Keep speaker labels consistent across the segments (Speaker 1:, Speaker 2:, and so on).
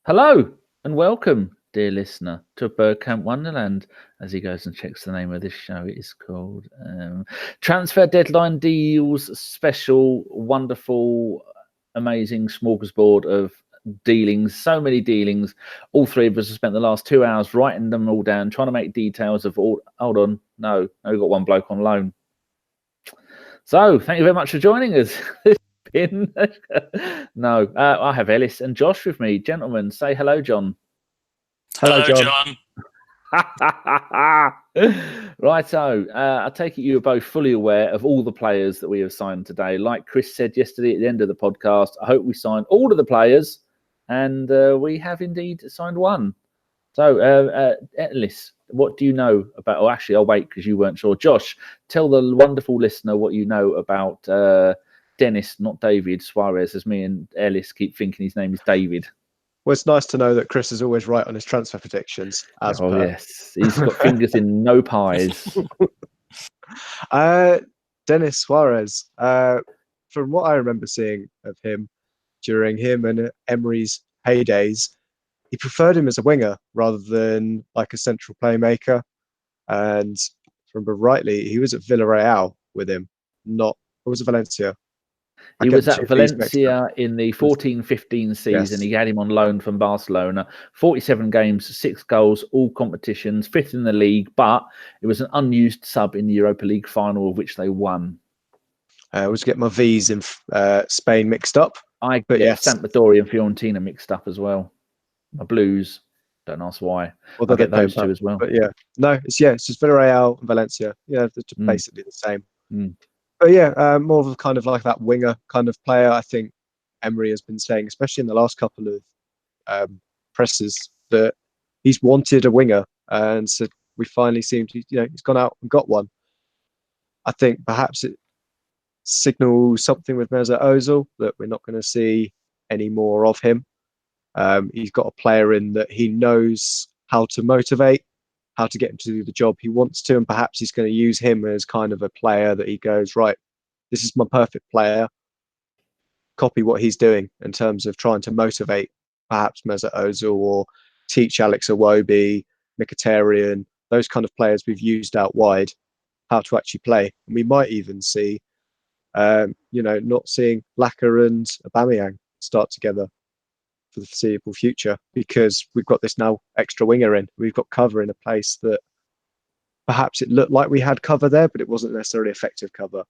Speaker 1: Hello and welcome, dear listener, to Bergkamp Wonderland. As he goes and checks the name of this show, it is called Transfer Deadline Deals Special, wonderful, amazing smorgasbord of dealings. So many dealings. All three of us have spent the last 2 hours writing them all down, trying to make details of all. Hold on, no, we've got one bloke on loan. So, thank you very much for joining us. No, I have Ellis and Josh with me. Gentlemen, say hello, John.
Speaker 2: Hello, John.
Speaker 1: Righto. I take it you are both fully aware of all the players that we have signed today. Like Chris said yesterday at the end of the podcast, I hope we signed all of the players, and we have indeed signed one. So, Ellis, what do you know about? Oh, actually, I'll wait because you weren't sure. Josh, tell the wonderful listener what you know about Dennis, not David Suarez, as me and Ellis keep thinking his name is David.
Speaker 2: Well, it's nice to know that Chris is always right on his transfer predictions.
Speaker 1: Yes, he's got fingers in no pies.
Speaker 2: Dennis Suarez. From what I remember seeing of him during him and Emery's heydays, he preferred him as a winger rather than like a central playmaker. And if I remember rightly, he was at Villarreal with him, or was it Valencia?
Speaker 1: He was at Valencia in the 14-15 season. Yes. He had him on loan from Barcelona. 47 games, 6 goals, all competitions, 5th in the league, but it was an unused sub in the Europa League final, of which they won.
Speaker 2: I always get my V's in Spain mixed up.
Speaker 1: I get Sampdoria and Fiorentina mixed up as well. My Blues, don't ask why.
Speaker 2: Well, I get those two as well. But it's just Villarreal and Valencia. Yeah, they're basically the same. But more of a kind of like that winger kind of player. I think Emery has been saying, especially in the last couple of presses, that he's wanted a winger, and so we finally seem to, he's gone out and got one. I think perhaps it signals something with Mesut Ozil that we're not going to see any more of him. He's got a player in that he knows how to motivate, how to get him to do the job he wants to, and perhaps he's going to use him as kind of a player that he goes, right, this is my perfect player. Copy what he's doing in terms of trying to motivate perhaps Mesut Ozil or teach Alex Iwobi, Mkhitaryan, those kind of players we've used out wide, how to actually play. And we might even see, not seeing Laka and Aubameyang start together for the foreseeable future, because we've got this now extra winger in. We've got cover in a place that perhaps it looked like we had cover there, but it wasn't necessarily effective cover.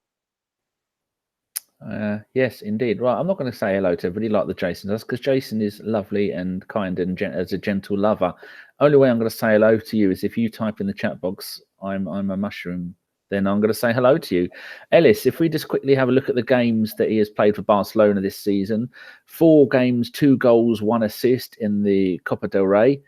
Speaker 1: Yes, indeed. Right, I'm not going to say hello to everybody like the Jason does, because Jason is lovely and kind and as a gentle lover. Only way I'm going to say hello to you is if you type in the chat box, I'm a mushroom. Then I'm going to say hello to you. Ellis, if we just quickly have a look at the games that he has played for Barcelona this season. 4 games, 2 goals, 1 assist in the Copa del Rey.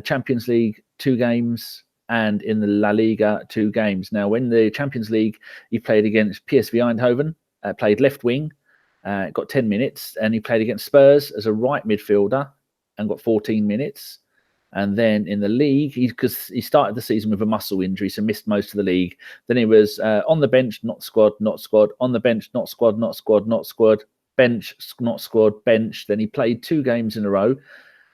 Speaker 1: Champions League, 2 games. And in the La Liga, 2 games. Now, in the Champions League, he played against PSV Eindhoven, played left wing, got 10 minutes. And he played against Spurs as a right midfielder and got 14 minutes. And then in the league, because he started the season with a muscle injury, so missed most of the league. Then he was on the bench, not squad, not squad, on the bench, not squad, not squad, not squad, bench, not squad, bench. Then he played 2 games in a row.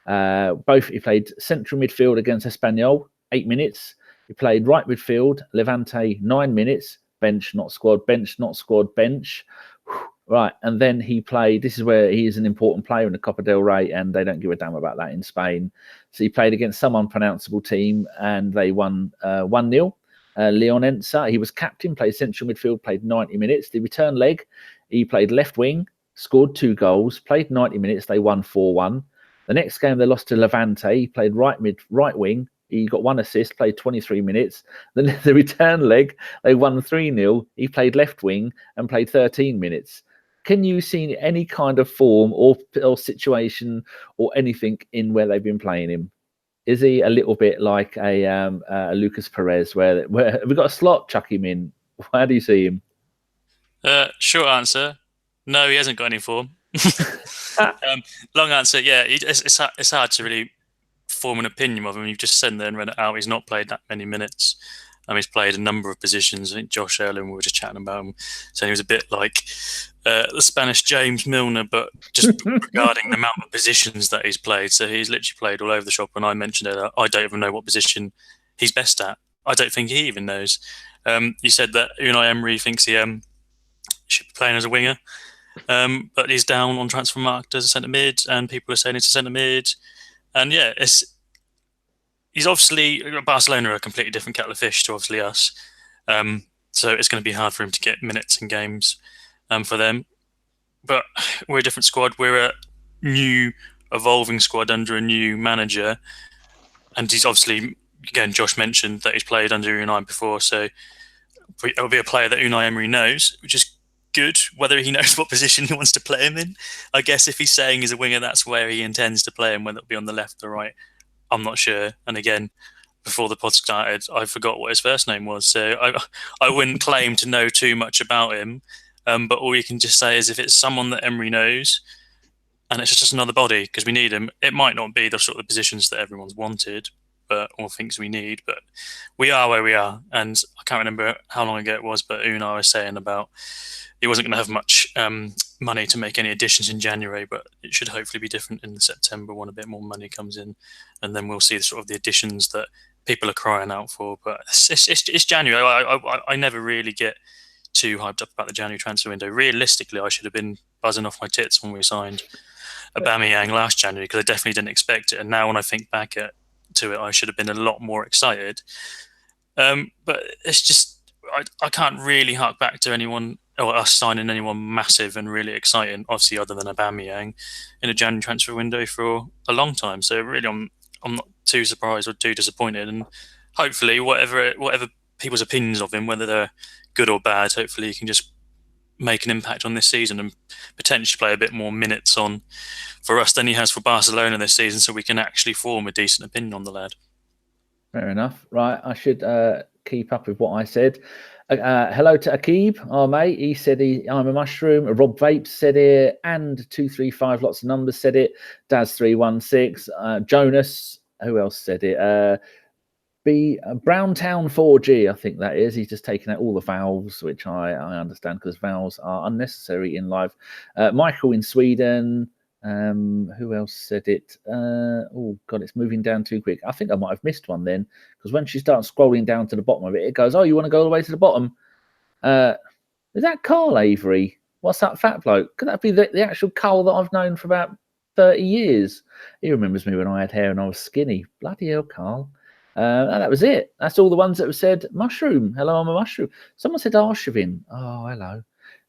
Speaker 1: He played central midfield against Espanyol, 8 minutes. He played right midfield, Levante, 9 minutes, bench, not squad, bench, not squad, bench. Right, and then he played, this is where he is an important player in the Copa del Rey, and they don't give a damn about that in Spain. So he played against some unpronounceable team, and they won 1-0. Leonense, he was captain, played central midfield, played 90 minutes. The return leg, he played left wing, scored 2 goals, played 90 minutes, they won 4-1. The next game, they lost to Levante, he played right wing, he got 1 assist, played 23 minutes. Then the return leg, they won 3-0, he played left wing and played 13 minutes. Can you see any kind of form or situation or anything in where they've been playing him? Is he a little bit like a Lucas Perez, where we've got a slot, chuck him in? How do you see him?
Speaker 3: Short answer, no, he hasn't got any form. Long answer, it's hard to really form an opinion of him. You've just said there and read it out. He's not played that many minutes. He's played a number of positions. I think Josh Erling, we were just chatting about him, saying he was a bit like the Spanish James Milner, but just regarding the amount of positions that he's played. So he's literally played all over the shop. When I mentioned it, I don't even know what position he's best at. I don't think he even knows. You said that Unai Emery thinks he should be playing as a winger, but he's down on Transfermarkt as a centre mid, and people are saying it's a centre mid. And yeah, he's obviously, Barcelona are a completely different kettle of fish to obviously us. So it's going to be hard for him to get minutes in games for them. But we're a different squad. We're a new, evolving squad under a new manager. And he's obviously, again, Josh mentioned that he's played under Unai before. So it'll be a player that Unai Emery knows, which is good. Whether he knows what position he wants to play him in, I guess if he's saying he's a winger, that's where he intends to play him, whether it'll be on the left or right. I'm not sure. And again, before the pod started, I forgot what his first name was. So I wouldn't claim to know too much about him. But all you can just say is if it's someone that Emery knows and it's just another body, because we need him, it might not be the sort of positions that everyone's wanted or thinks we need, but we are where we are. And I can't remember how long ago it was, but Unai was saying about he wasn't going to have much money to make any additions in January, but it should hopefully be different in September when a bit more money comes in, and then we'll see sort of the additions that people are crying out for. But it's January. I never really get too hyped up about the January transfer window. Realistically, I should have been buzzing off my tits when we signed Aubameyang last January, because I definitely didn't expect it. And now when I think back to it, I should have been a lot more excited. But it's just I can't really hark back to anyone or us signing anyone massive and really exciting, obviously other than Aubameyang, in a January transfer window for a long time. So really, I'm not too surprised or too disappointed. And hopefully, whatever people's opinions of him, whether they're good or bad, hopefully he can just make an impact on this season and potentially play a bit more minutes on for us than he has for Barcelona this season, so we can actually form a decent opinion on the lad.
Speaker 1: Fair enough. Right, I should keep up with what I said. Hello to Akib, our mate. He said I'm a mushroom. Rob Vapes said it, and 235 lots of numbers said it. Daz316, Jonas. Who else said it? Browntown 4G, I think that is. He's just taken out all the vowels, which I understand because vowels are unnecessary in live. Michael in Sweden. Who else said it? Oh God, it's moving down too quick. I think I might have missed one then, because when she starts scrolling down to the bottom of it, it goes, "Oh, you want to go all the way to the bottom?" Is that Carl Avery? What's that fat bloke? Could that be the actual Carl that I've known for about 30 years? He remembers me when I had hair and I was skinny. Bloody hell, Carl. And that was it. That's all the ones that have said mushroom. Hello, I'm a mushroom. Someone said Arshavin. Oh, hello.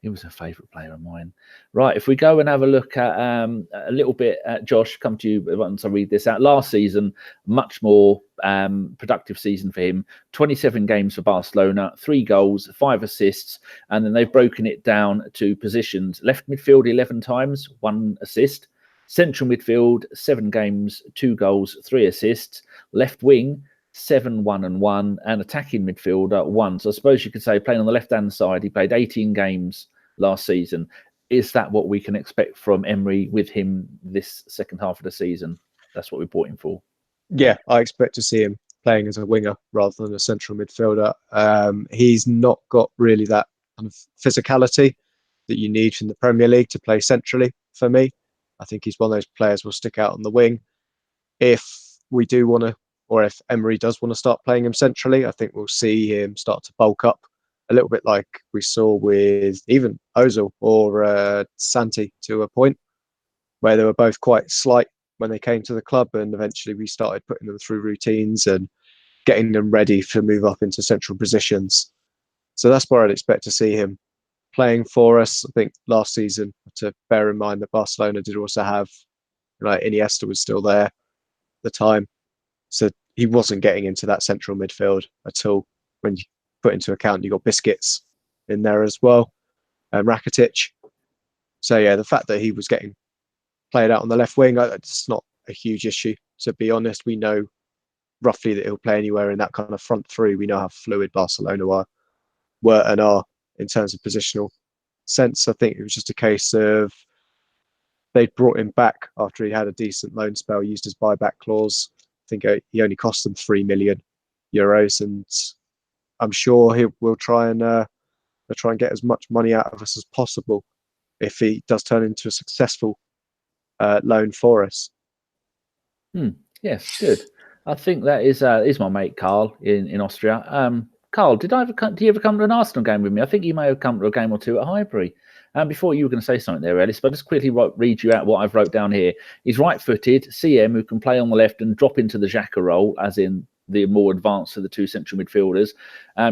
Speaker 1: He was a favourite player of mine. Right, if we go and have a look at a little bit at Josh, come to you once I read this out. Last season, much more productive season for him. 27 games for Barcelona, 3 goals, 5 assists, and then they've broken it down to positions. Left midfield 11 times, 1 assist. Central midfield, 7 games, 2 goals, 3 assists. Left wing, 7, 1 and 1, and attacking midfielder 1. So I suppose you could say playing on the left-hand side, he played 18 games last season. Is that what we can expect from Emery with him this second half of the season? That's what we bought him for.
Speaker 2: Yeah, I expect to see him playing as a winger rather than a central midfielder. He's not got really that kind of physicality that you need from the Premier League to play centrally for me. I think he's one of those players who will stick out on the wing. If we do want to, or if Emery does want to start playing him centrally, I think we'll see him start to bulk up a little bit like we saw with even Ozil or Santi to a point, where they were both quite slight when they came to the club, and eventually we started putting them through routines and getting them ready to move up into central positions. So that's where I'd expect to see him playing for us. I think last season, to bear in mind that Barcelona did also have, like, Iniesta was still there at the time, so he wasn't getting into that central midfield at all. When you put into account you got Biscuits in there as well, and Rakitic. So yeah, the fact that he was getting played out on the left wing, it's not a huge issue, to be honest. We know roughly that he'll play anywhere in that kind of front three. We know how fluid Barcelona were and are in terms of positional sense. I think it was just a case of they'd brought him back after he had a decent loan spell, used his buyback clause. I think he only cost them €3 million, and I'm sure he will try and get as much money out of us as possible if he does turn into a successful loan for us.
Speaker 1: Yes, good. I think that is my mate Carl in Austria. Carl, do you ever come to an Arsenal game with me? I think you may have come to a game or two at Highbury. Before you were going to say something there, Ellis, but I'll just quickly read you out what I've wrote down here. He's right-footed, CM, who can play on the left and drop into the Xhaka role, as in the more advanced of the two central midfielders.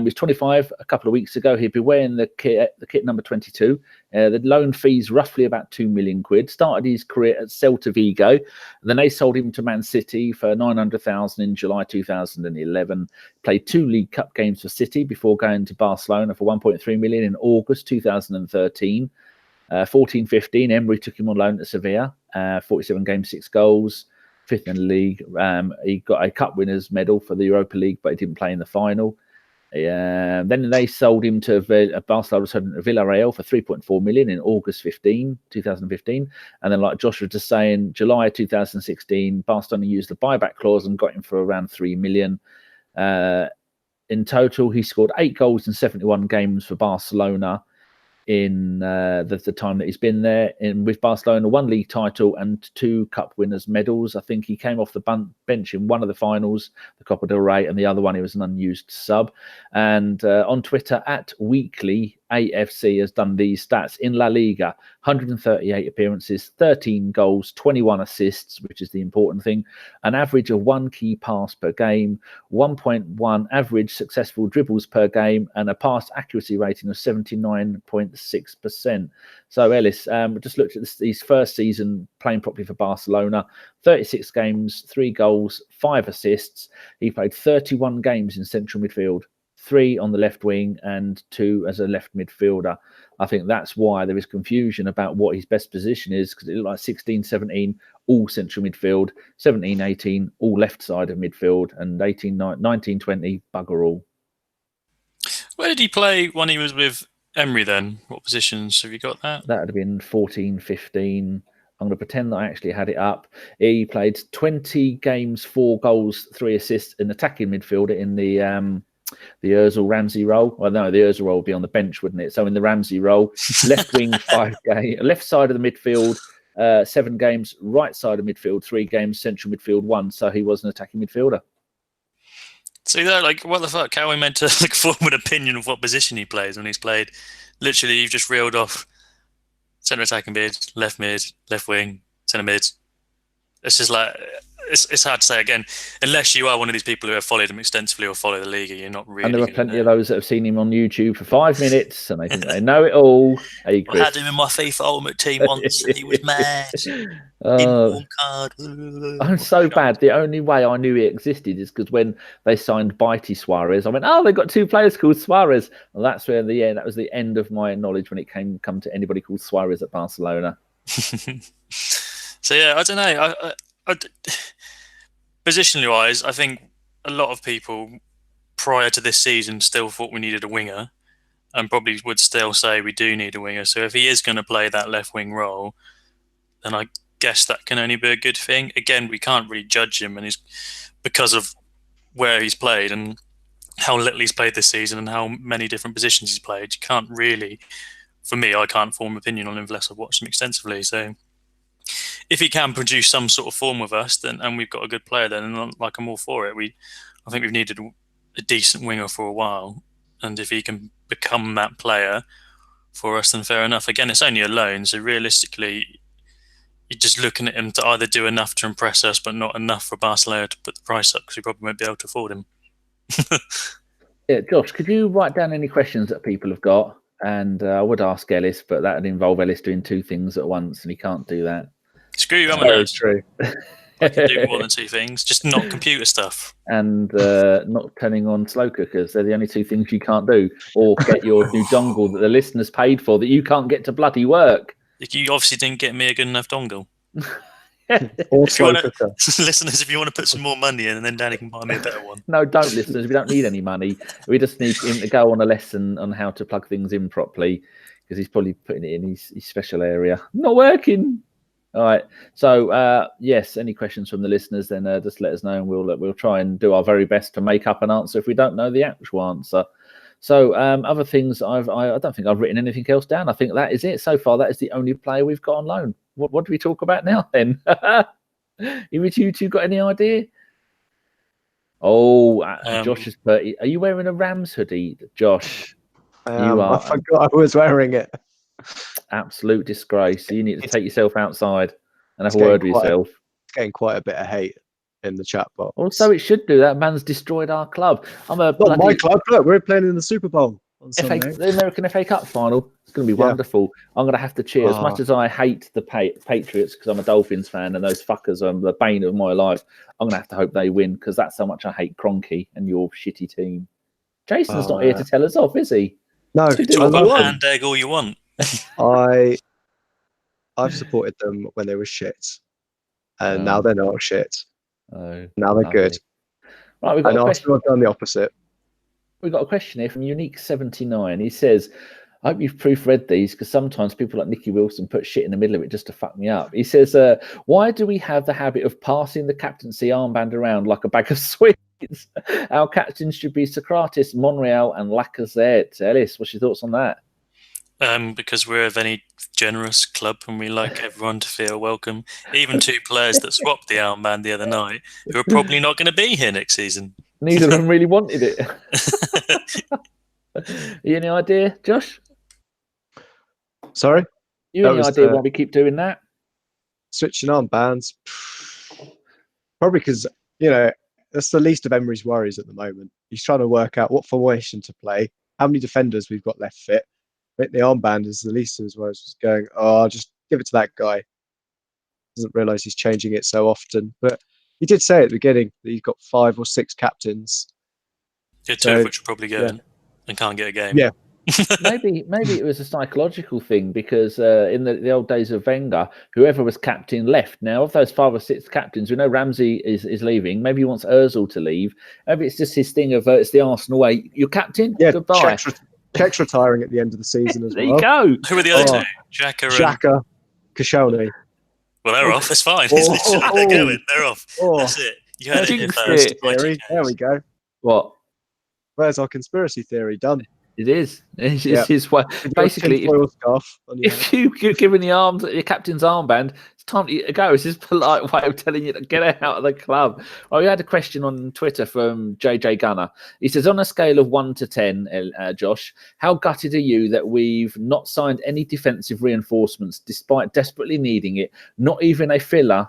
Speaker 1: He's 25 a couple of weeks ago. He'd be wearing the kit number 22. The loan fee's roughly about £2 million. Started his career at Celta Vigo. Then they sold him to Man City for $900,000 in July 2011. Played 2 League Cup games for City before going to Barcelona for $1.3 million in August 2013. 14-15, Emery took him on loan to Sevilla. 47 games, 6 goals. 5th in the league. He got a cup winners medal for the Europa League, but he didn't play in the final. Then they sold him to Barcelona, to Villarreal for $3.4 million in August 2015. And then, like Josh was just saying, July 2016, Barcelona used the buyback clause and got him for around $3 million. In total, he scored 8 goals in 71 games for Barcelona in the time that he's been there. With Barcelona, 1 league title and 2 cup winners medals. I think he came off the bench in one of the finals, the Copa del Rey, and the other one he was an unused sub. And on Twitter @weekly AFC has done these stats in La Liga: 138 appearances, 13 goals, 21 assists, which is the important thing, an average of 1 key pass per game, 1.1 average successful dribbles per game, and a pass accuracy rating of 79.6%. So Ellis, just looked at his first season playing properly for Barcelona: 36 games, 3 goals, 5 assists. He played 31 games in central midfield, 3 on the left wing and 2 as a left midfielder. I think that's why there is confusion about what his best position is, because it looked like 16-17 all central midfield, 17-18 all left side of midfield, and 19-20 bugger all.
Speaker 3: Where did he play when he was with Emery then? What positions have you got that?
Speaker 1: That would have been 14-15. I'm going to pretend that I actually had it up. He played 20 games, 4 goals, 3 assists, an attacking midfielder in the Ozil Ramsey role. Well, no, the Ozil role would be on the bench, wouldn't it? So in the Ramsey role, left wing 5 games, left side of the midfield 7 games, right side of midfield 3 games, central midfield 1. So he was an attacking midfielder.
Speaker 3: See that, like, what the fuck? How are we meant to form an opinion of what position he plays when he's played? Literally, you've just reeled off centre attacking mid, left wing, centre mid. It's just like, it's hard to say again, unless you are one of these people who have followed him extensively or follow the league. You're not really.
Speaker 1: And there are plenty of those that have seen him on YouTube for 5 minutes and they think they know it all. Hey,
Speaker 3: I had him in my FIFA Ultimate Team once. And he was mad. Warm card.
Speaker 1: I'm so bad. The only way I knew he existed is because when they signed Bitey Suarez, I went, "Oh, they've got 2 players called Suarez." And that's where that was the end of my knowledge when it come to anybody called Suarez at Barcelona.
Speaker 3: So yeah, I don't know. Positionally wise, I think a lot of people prior to this season still thought we needed a winger, and probably would still say we do need a winger. So if he is going to play that left wing role, then I guess that can only be a good thing. Again, we can't really judge him, and because of where he's played and how little he's played this season and how many different positions he's played. You can't really, for me, I can't form an opinion on him unless I've watched him extensively. So if he can produce some sort of form with us, then and we've got a good player, then I'm all for it. I think we've needed a decent winger for a while, and if he can become that player for us, then fair enough. Again, it's only a loan, so realistically, you're just looking at him to either do enough to impress us, but not enough for Barcelona to put the price up, because we probably won't be able to afford him.
Speaker 1: Yeah, Josh, could you write down any questions that people have got? And I would ask Ellis, but that would involve Ellis doing 2 things at once, and he can't do that.
Speaker 3: Screw you, I'm a nurse. True. I can do more than 2 things, just not computer stuff.
Speaker 1: And not turning on slow cookers. They're the only 2 things you can't do. Or get your new dongle that the listeners paid for that you can't get to bloody work.
Speaker 3: You obviously didn't get me a good enough dongle.
Speaker 2: Or slow cooker.
Speaker 3: Listeners, if you want to put some more money in, and then Danny can buy me a better one.
Speaker 1: No, don't, listeners. We don't need any money. We just need him to go on a lesson on how to plug things in properly, because he's probably putting it in his special area. Not working. All right. So, yes, any questions from the listeners, then just let us know, and we'll try and do our very best to make up an answer if we don't know the actual answer. So, other things, I don't think I've written anything else down. I think that is it so far. That is the only player we've got on loan. What do we talk about now then? You two got any idea? Oh, Josh is 30. Are you wearing a Rams hoodie, Josh? You are.
Speaker 2: I forgot I was wearing it.
Speaker 1: Absolute disgrace. You need to take yourself outside and have a word with yourself.
Speaker 2: It's getting quite a bit of hate in the chat box.
Speaker 1: Also, it should do that. Man's destroyed our club.
Speaker 2: Not my club. Look, we're playing in the Super Bowl on Sunday.
Speaker 1: The American FA Cup final. It's going to be wonderful. I'm going to have to cheer. As much as I hate the Patriots because I'm a Dolphins fan and those fuckers are the bane of my life, I'm going to have to hope they win because that's how much I hate Kroenke and your shitty team. Jason's not here to tell us off, is he?
Speaker 2: No.
Speaker 3: Talk about hand egg all you want.
Speaker 2: I've supported them when they were shit, and now they're not shit. Now they're good.
Speaker 1: Right, we've got a question.
Speaker 2: I've done the opposite.
Speaker 1: We've got a question here from Unique79. He says, I hope you've proofread these because sometimes people like Nicky Wilson put shit in the middle of it just to fuck me up. He says, why do we have the habit of passing the captaincy armband around like a bag of sweets? Our captains should be Socrates, Monreal and Lacazette. Ellis, what's your thoughts on that?
Speaker 3: Because we're a very generous club and we like everyone to feel welcome. Even two players that swapped the armband the other night who are probably not going to be here next season.
Speaker 1: Neither of them really wanted it. You any idea, Josh?
Speaker 2: Sorry?
Speaker 1: You any idea why we keep doing that?
Speaker 2: Switching armbands. Probably because, that's the least of Emery's worries at the moment. He's trying to work out what formation to play, how many defenders we've got left fit. I think the armband is the least of his worries. Just going, I'll just give it to that guy. Doesn't realise he's changing it so often. But he did say at the beginning that he's got 5 or 6 captains.
Speaker 3: Yeah, 2 of which are probably going and can't get a game.
Speaker 2: Yeah.
Speaker 1: maybe it was a psychological thing because in the old days of Wenger, whoever was captain left. Now, of those 5 or 6 captains, we know Ramsey is leaving. Maybe he wants Ozil to leave. Maybe it's just his thing of it's the Arsenal way. You're captain?
Speaker 2: Yeah,
Speaker 1: goodbye.
Speaker 2: Check's retiring at the end of the season as
Speaker 1: there
Speaker 2: well.
Speaker 1: There you
Speaker 3: go. Who are the other two?
Speaker 2: Xhaka, Koscielny.
Speaker 3: Well, they're off. It's fine. They're going. They're off. That's it. You heard it here first.
Speaker 2: There we go.
Speaker 1: What?
Speaker 2: Where's our conspiracy theory done?
Speaker 1: It is. It's his way. Basically, if you're giving your captain's armband, it's time to go. It's his polite way of telling you to get out of the club. Oh, we had a question on Twitter from JJ Gunner. He says, on a scale of 1 to 10, Josh, how gutted are you that we've not signed any defensive reinforcements despite desperately needing it? Not even a filler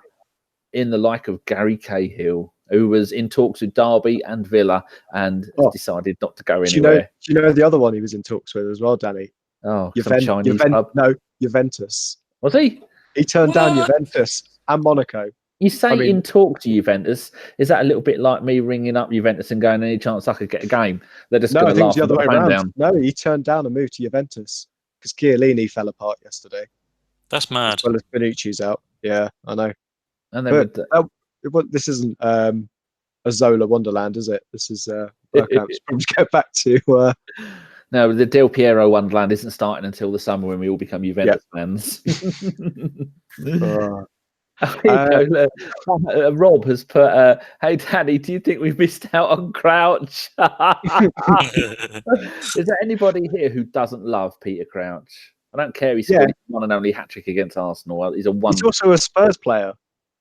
Speaker 1: in the like of Gary Cahill, who was in talks with Derby and Villa and decided not to go anywhere.
Speaker 2: Do you know the other one he was in talks with as well, Danny?
Speaker 1: Oh, Chinese club.
Speaker 2: No, Juventus.
Speaker 1: Was he?
Speaker 2: He turned down Juventus and Monaco.
Speaker 1: You say in talk to Juventus. Is that a little bit like me ringing up Juventus and going, any chance I could get a game? They're just going to laugh
Speaker 2: the other way around.
Speaker 1: Down.
Speaker 2: No, he turned down and moved to Juventus because Chiellini fell apart yesterday.
Speaker 3: That's mad.
Speaker 2: As well as Bonucci's out. Yeah, I know.
Speaker 1: And then
Speaker 2: this isn't a Zola Wonderland, is it? This is Bergkamp's probably go back to.
Speaker 1: No, the Del Piero Wonderland isn't starting until the summer when we all become Juventus fans. Rob has put, hey, Danny, do you think we've missed out on Crouch? Is there anybody here who doesn't love Peter Crouch? I don't care. He scored his one and only hat-trick against Arsenal. He's
Speaker 2: also a Spurs player.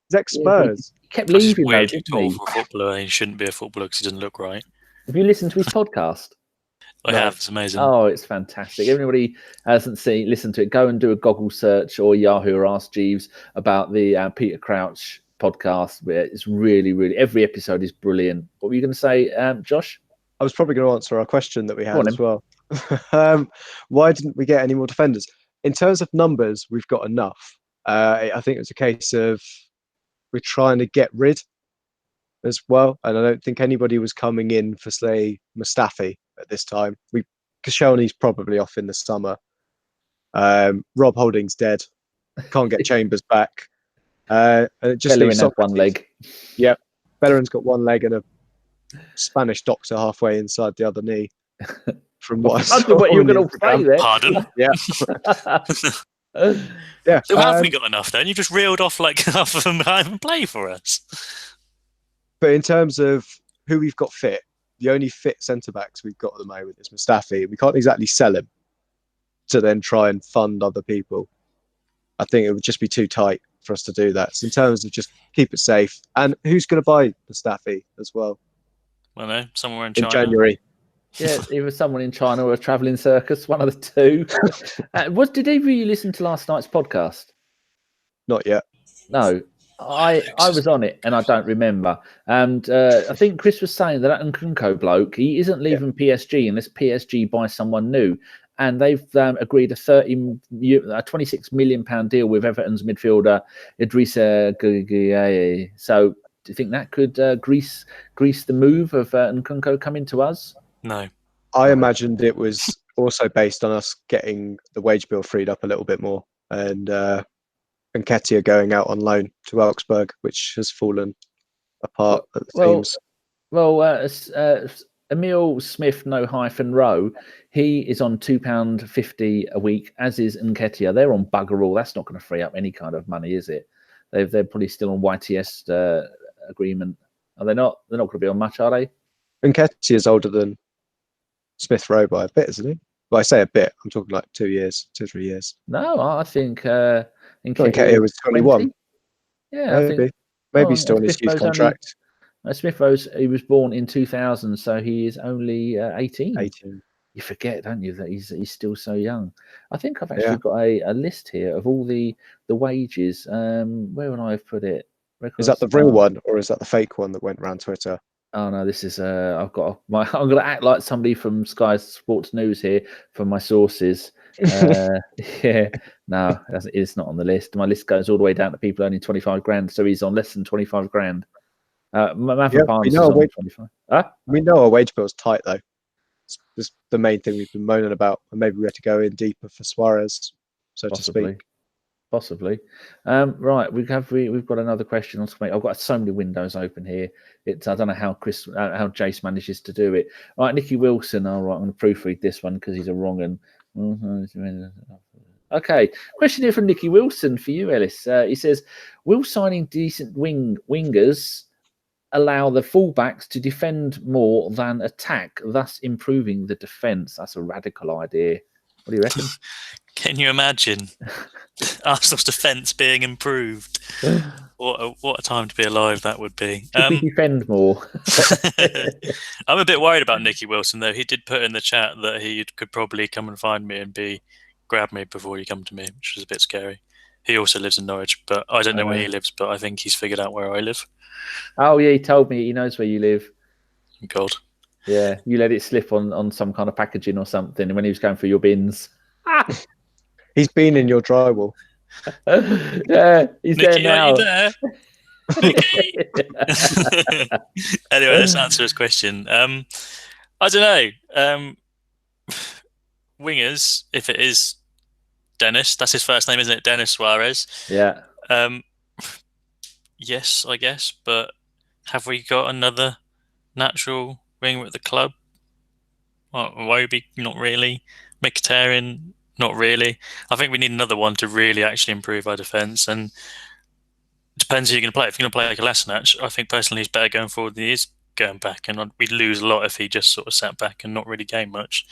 Speaker 2: He's ex-Spurs.
Speaker 1: He kept leaving.
Speaker 3: Weird you talk for a footballer. He shouldn't be a footballer because he doesn't look right.
Speaker 1: Have you listened to his podcast?
Speaker 3: I have. It's amazing.
Speaker 1: Oh, it's fantastic. Everybody hasn't listened to it. Go and do a Goggle search or Yahoo or Ask Jeeves about the Peter Crouch podcast. Where it's really, really every episode is brilliant. What were you going to say, Josh?
Speaker 2: I was probably going to answer our question that we had as well. Why didn't we get any more defenders? In terms of numbers, we've got enough. I think it's a case of we're trying to get rid as well, and I don't think anybody was coming in for, say, Mustafi at this time. Koscielny's probably off in the summer. Rob Holding's dead. Can't get Chambers back. And it just leaves
Speaker 1: one leg.
Speaker 2: Yep, Bellerin's got one leg and a Spanish doctor halfway inside the other knee. From what I saw
Speaker 1: what you were going to say there.
Speaker 3: Pardon?
Speaker 2: Yeah. Yeah.
Speaker 3: So have we got enough then? You just reeled off like half of them can't even play for us.
Speaker 2: But in terms of who we've got fit, the only fit centre-backs we've got at the moment is Mustafi. We can't exactly sell him to then try and fund other people. I think it would just be too tight for us to do that. So in terms of just keep it safe. And who's going to buy Mustafi as well?
Speaker 3: Well, no, somewhere in
Speaker 2: In
Speaker 3: China.
Speaker 2: January.
Speaker 1: Yeah, either someone in China or a travelling circus, one of the two. Did either of you listen to last night's podcast?
Speaker 2: Not yet.
Speaker 1: No, I was on it and I don't remember. And I think Chris was saying that Nkunku bloke, he isn't leaving PSG unless PSG buy someone new. And they've agreed a £26 million deal with Everton's midfielder Idrissa Gueye. So do you think that could grease the move of Nkunku coming to us?
Speaker 3: No.
Speaker 2: I imagined it was also based on us getting the wage bill freed up a little bit more and Ketia going out on loan to Augsburg, which has fallen apart at the seams.
Speaker 1: Emil Smith, Rowe, he is on £2.50 a week, as is Nketiah. They're on bugger all. That's not going to free up any kind of money, is it? They're probably still on YTS agreement. Are they not? They're not going to be on much, are they?
Speaker 2: Nketiah is older than Smith Rowe by a bit, isn't he? Well, I say a bit. I'm talking like 2 years, 2-3 years.
Speaker 1: No, I think
Speaker 2: Nketiah was 21.
Speaker 1: Yeah,
Speaker 2: maybe he's still on his youth contract.
Speaker 1: Smith Rose, he was born in 2000, so he is only 18.
Speaker 2: 18.
Speaker 1: You forget, don't you, that he's still so young. I think I've actually got a list here of all the wages. Where would I have put it?
Speaker 2: Is that the real one, or is that the fake one that went around Twitter?
Speaker 1: Oh no, this is I'm going to act like somebody from Sky Sports News here for my sources. Yeah, no, it's not on the list. My list goes all the way down to people earning 25 grand, so he's on less than 25 grand. We know
Speaker 2: our wage bill's tight though. It's the main thing we've been moaning about, and maybe we had to go in deeper for Suarez, so to speak.
Speaker 1: Possibly. Right, we've got another question on screen. I've got so many windows open here. I don't know how Jace manages to do it. All right, Nicky Wilson. All right, I'm going to proofread this one because he's a wrong one. Okay, question here from Nicky Wilson for you, Ellis. He says, will signing decent wingers allow the fullbacks to defend more than attack, thus improving the defence? That's a radical idea. What do you reckon?
Speaker 3: Can you imagine Arsenal's defence being improved? What a time to be alive that would be.
Speaker 1: We defend more.
Speaker 3: I'm a bit worried about Nicky Wilson, though. He did put in the chat that he could probably come and find me and grab me before you come to me, which was a bit scary. He also lives in Norwich, but I don't know where he lives, but I think he's figured out where I live.
Speaker 1: Oh, yeah, he told me he knows where you live.
Speaker 3: God.
Speaker 1: Yeah, you let it slip on some kind of packaging or something when he was going through your bins.
Speaker 2: He's been in your drywall.
Speaker 1: Yeah, he's
Speaker 3: Nicky,
Speaker 1: there now.
Speaker 3: are you there? Nicky! Anyway, let's answer his question. I don't know. Wingers, if it is Dennis, that's his first name, isn't it? Dennis Suarez.
Speaker 1: Yeah.
Speaker 3: Yes, I guess, but have we got another natural winger at the club? Well, Iwobi, not really. Mkhitaryan, not really. I think we need another one to really actually improve our defence, and it depends who you're going to play. If you're going to play like a Kolasinac, I think personally he's better going forward than he is going back, and we'd lose a lot if he just sort of sat back and not really gained much.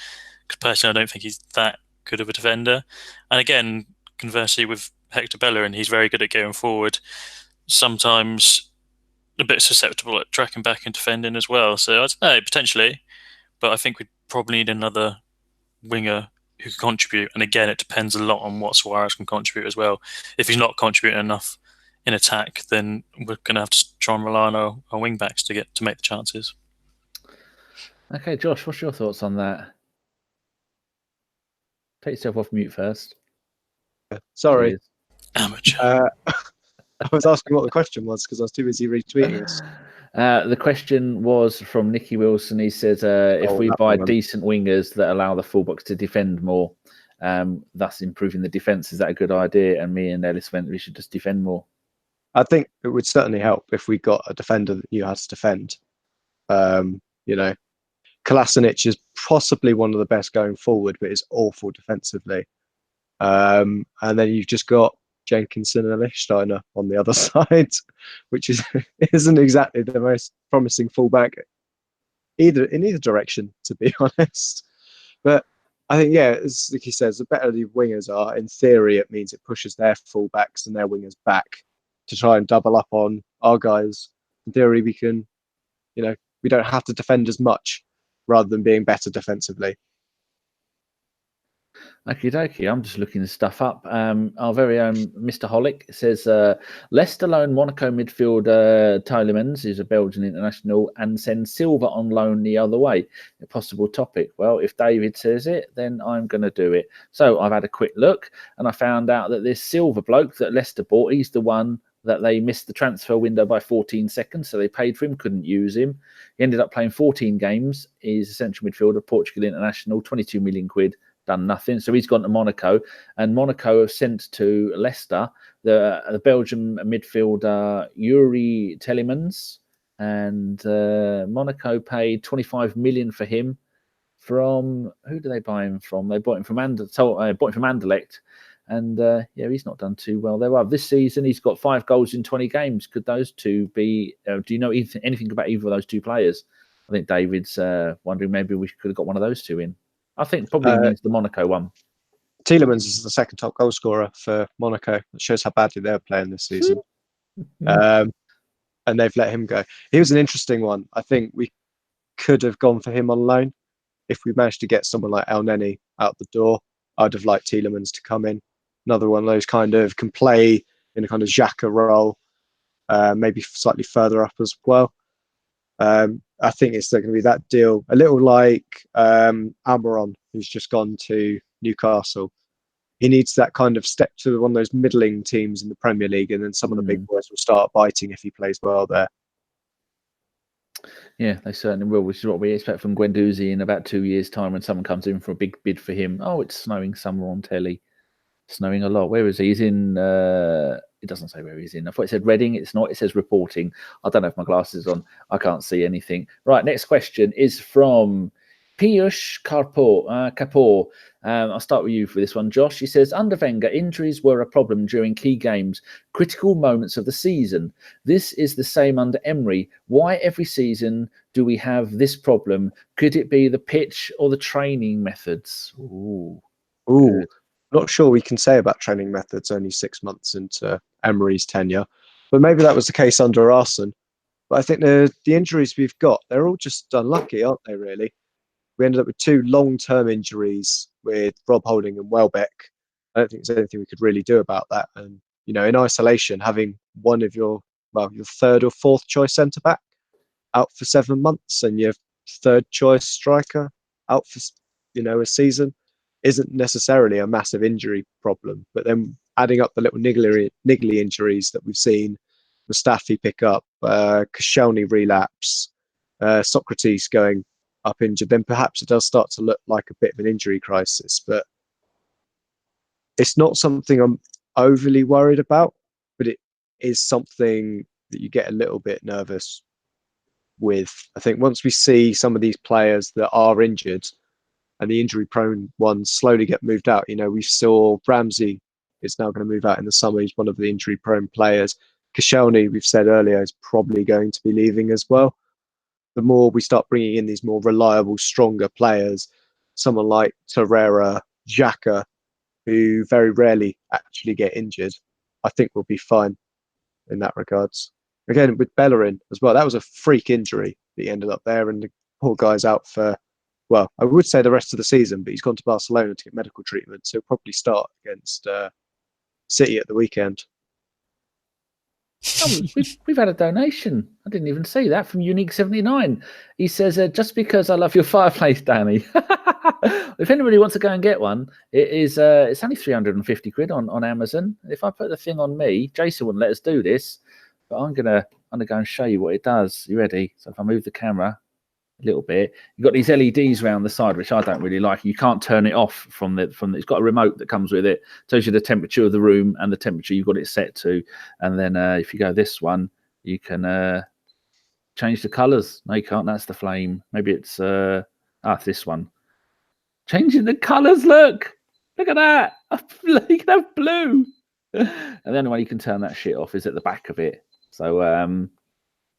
Speaker 3: Because personally, I don't think he's that good of a defender. And again, conversely with Hector Bellerin, he's very good at going forward. Sometimes a bit susceptible at tracking back and defending as well. So I don't know, potentially, but I think we'd probably need another winger who can contribute. And again, it depends a lot on what Suarez can contribute as well. If he's not contributing enough in attack, then we're going to have to try and rely on our wing backs to make the chances.
Speaker 1: Okay, Josh, what's your thoughts on that? Take yourself off mute first.
Speaker 2: Sorry.
Speaker 3: Amateur.
Speaker 2: I was asking what the question was because I was too busy retweeting this.
Speaker 1: The question was from Nicky Wilson. He says, if we buy decent wingers that allow the fullbacks to defend more, thus improving the defence, is that a good idea? And me and Ellis went, we should just defend more.
Speaker 2: I think it would certainly help if we got a defender that knew how to defend. Kolasinac is possibly one of the best going forward, but is awful defensively. And then you've just got Jenkinson and Lichtsteiner on the other side, which isn't exactly the most promising fullback in either direction, to be honest. But I think, yeah, as Nicky says, the better the wingers are, in theory, it means it pushes their fullbacks and their wingers back to try and double up on our guys. In theory, we can, we don't have to defend as much rather than being better defensively.
Speaker 1: Okie dokie, I'm just looking this stuff up. Our very own Mr. Holick says Leicester loan Monaco midfielder Tielemans, who's a Belgian international, and send Silva on loan the other way. A possible topic. Well, if David says it, then I'm going to do it. So I've had a quick look, and I found out that this Silva bloke that Leicester bought, he's the one that they missed the transfer window by 14 seconds, so they paid for him, couldn't use him. He ended up playing 14 games. He's a central midfielder, Portugal international, 22 million quid. Done nothing, so he's gone to Monaco, and Monaco have sent to Leicester the Belgian midfielder Yuri Tielemans, and Monaco paid 25 million for him. From who did they buy him from? They bought him from Anderlecht, and yeah, he's not done too well there. Well, this season he's got 5 goals in 20 games. Could those two be? Do you know anything about either of those two players? I think David's wondering maybe we could have got one of those two in. I think probably means the Monaco one.
Speaker 2: Tielemans is the second top goal scorer for Monaco. It shows how badly they're playing this season. And they've let him go. He was an interesting one. I think we could have gone for him on loan. If we managed to get someone like El Neni out the door, I'd have liked Tielemans to come in. Another one of those kind of can play in a kind of Xhaka role, maybe slightly further up as well. I think it's going to be that deal, a little like Almiron, who's just gone to Newcastle. He needs that kind of step to one of those middling teams in the Premier League, and then some of the big boys will start biting if he plays well there.
Speaker 1: Yeah, they certainly will, which is what we expect from Guendouzi in about 2 years' time when someone comes in for a big bid for him. Oh, it's snowing somewhere on telly. Snowing a lot. Where is he? He's in... it doesn't say where he's in. I thought it said Reading. It's not. It says reporting. I don't know if my glasses on. I can't see anything. Right, next question is from Piyush Kapoor. I'll start with you for this one, Josh. He says, under Wenger, injuries were a problem during key games, critical moments of the season. This is the same under Emery. Why every season do we have this problem? Could it be the pitch or the training methods? Ooh.
Speaker 2: Not sure we can say about training methods only 6 months into Emery's tenure, but maybe that was the case under Arsene. But I think the injuries we've got, they're all just unlucky, aren't they, really? We ended up with 2 long-term injuries with Rob Holding and Welbeck. I don't think there's anything we could really do about that. And, in isolation, having one of your third or fourth choice centre-back out for 7 months and your third choice striker out for, a season isn't necessarily a massive injury problem. But then adding up the little niggly injuries that we've seen, Mustafi pick up, Koscielny relapse, Socrates going up injured, then perhaps it does start to look like a bit of an injury crisis. But it's not something I'm overly worried about, but it is something that you get a little bit nervous with. I think once we see some of these players that are injured and the injury-prone ones slowly get moved out, we saw Ramsey is now going to move out in the summer. He's one of the injury-prone players. Koscielny, we've said earlier, is probably going to be leaving as well. The more we start bringing in these more reliable, stronger players, someone like Torreira, Xhaka, who very rarely actually get injured, I think we'll be fine in that regards. Again, with Bellerin as well, that was a freak injury that he ended up there, and the poor guy's out for, well, I would say the rest of the season, but he's gone to Barcelona to get medical treatment, so he'll probably start against City at the weekend.
Speaker 1: Oh, we've had a donation. I didn't even see that from Unique79. He says, just because I love your fireplace, Danny. If anybody wants to go and get one, it's only 350 quid on Amazon. If I put the thing on me, Jason wouldn't let us do this, but I'm gonna go and show you what it does. You ready? So if I move the camera a little bit, you've got these LEDs around the side, which I don't really like. You can't turn it off from it's got a remote that comes with it. Tells you the temperature of the room and the temperature you've got it set to. And then if you go this one, you can change the colors. No, you can't. That's the flame. Maybe it's this one. Changing the colors. Look, Look at that. You can have blue. And the only way you can turn that shit off is at the back of it. So,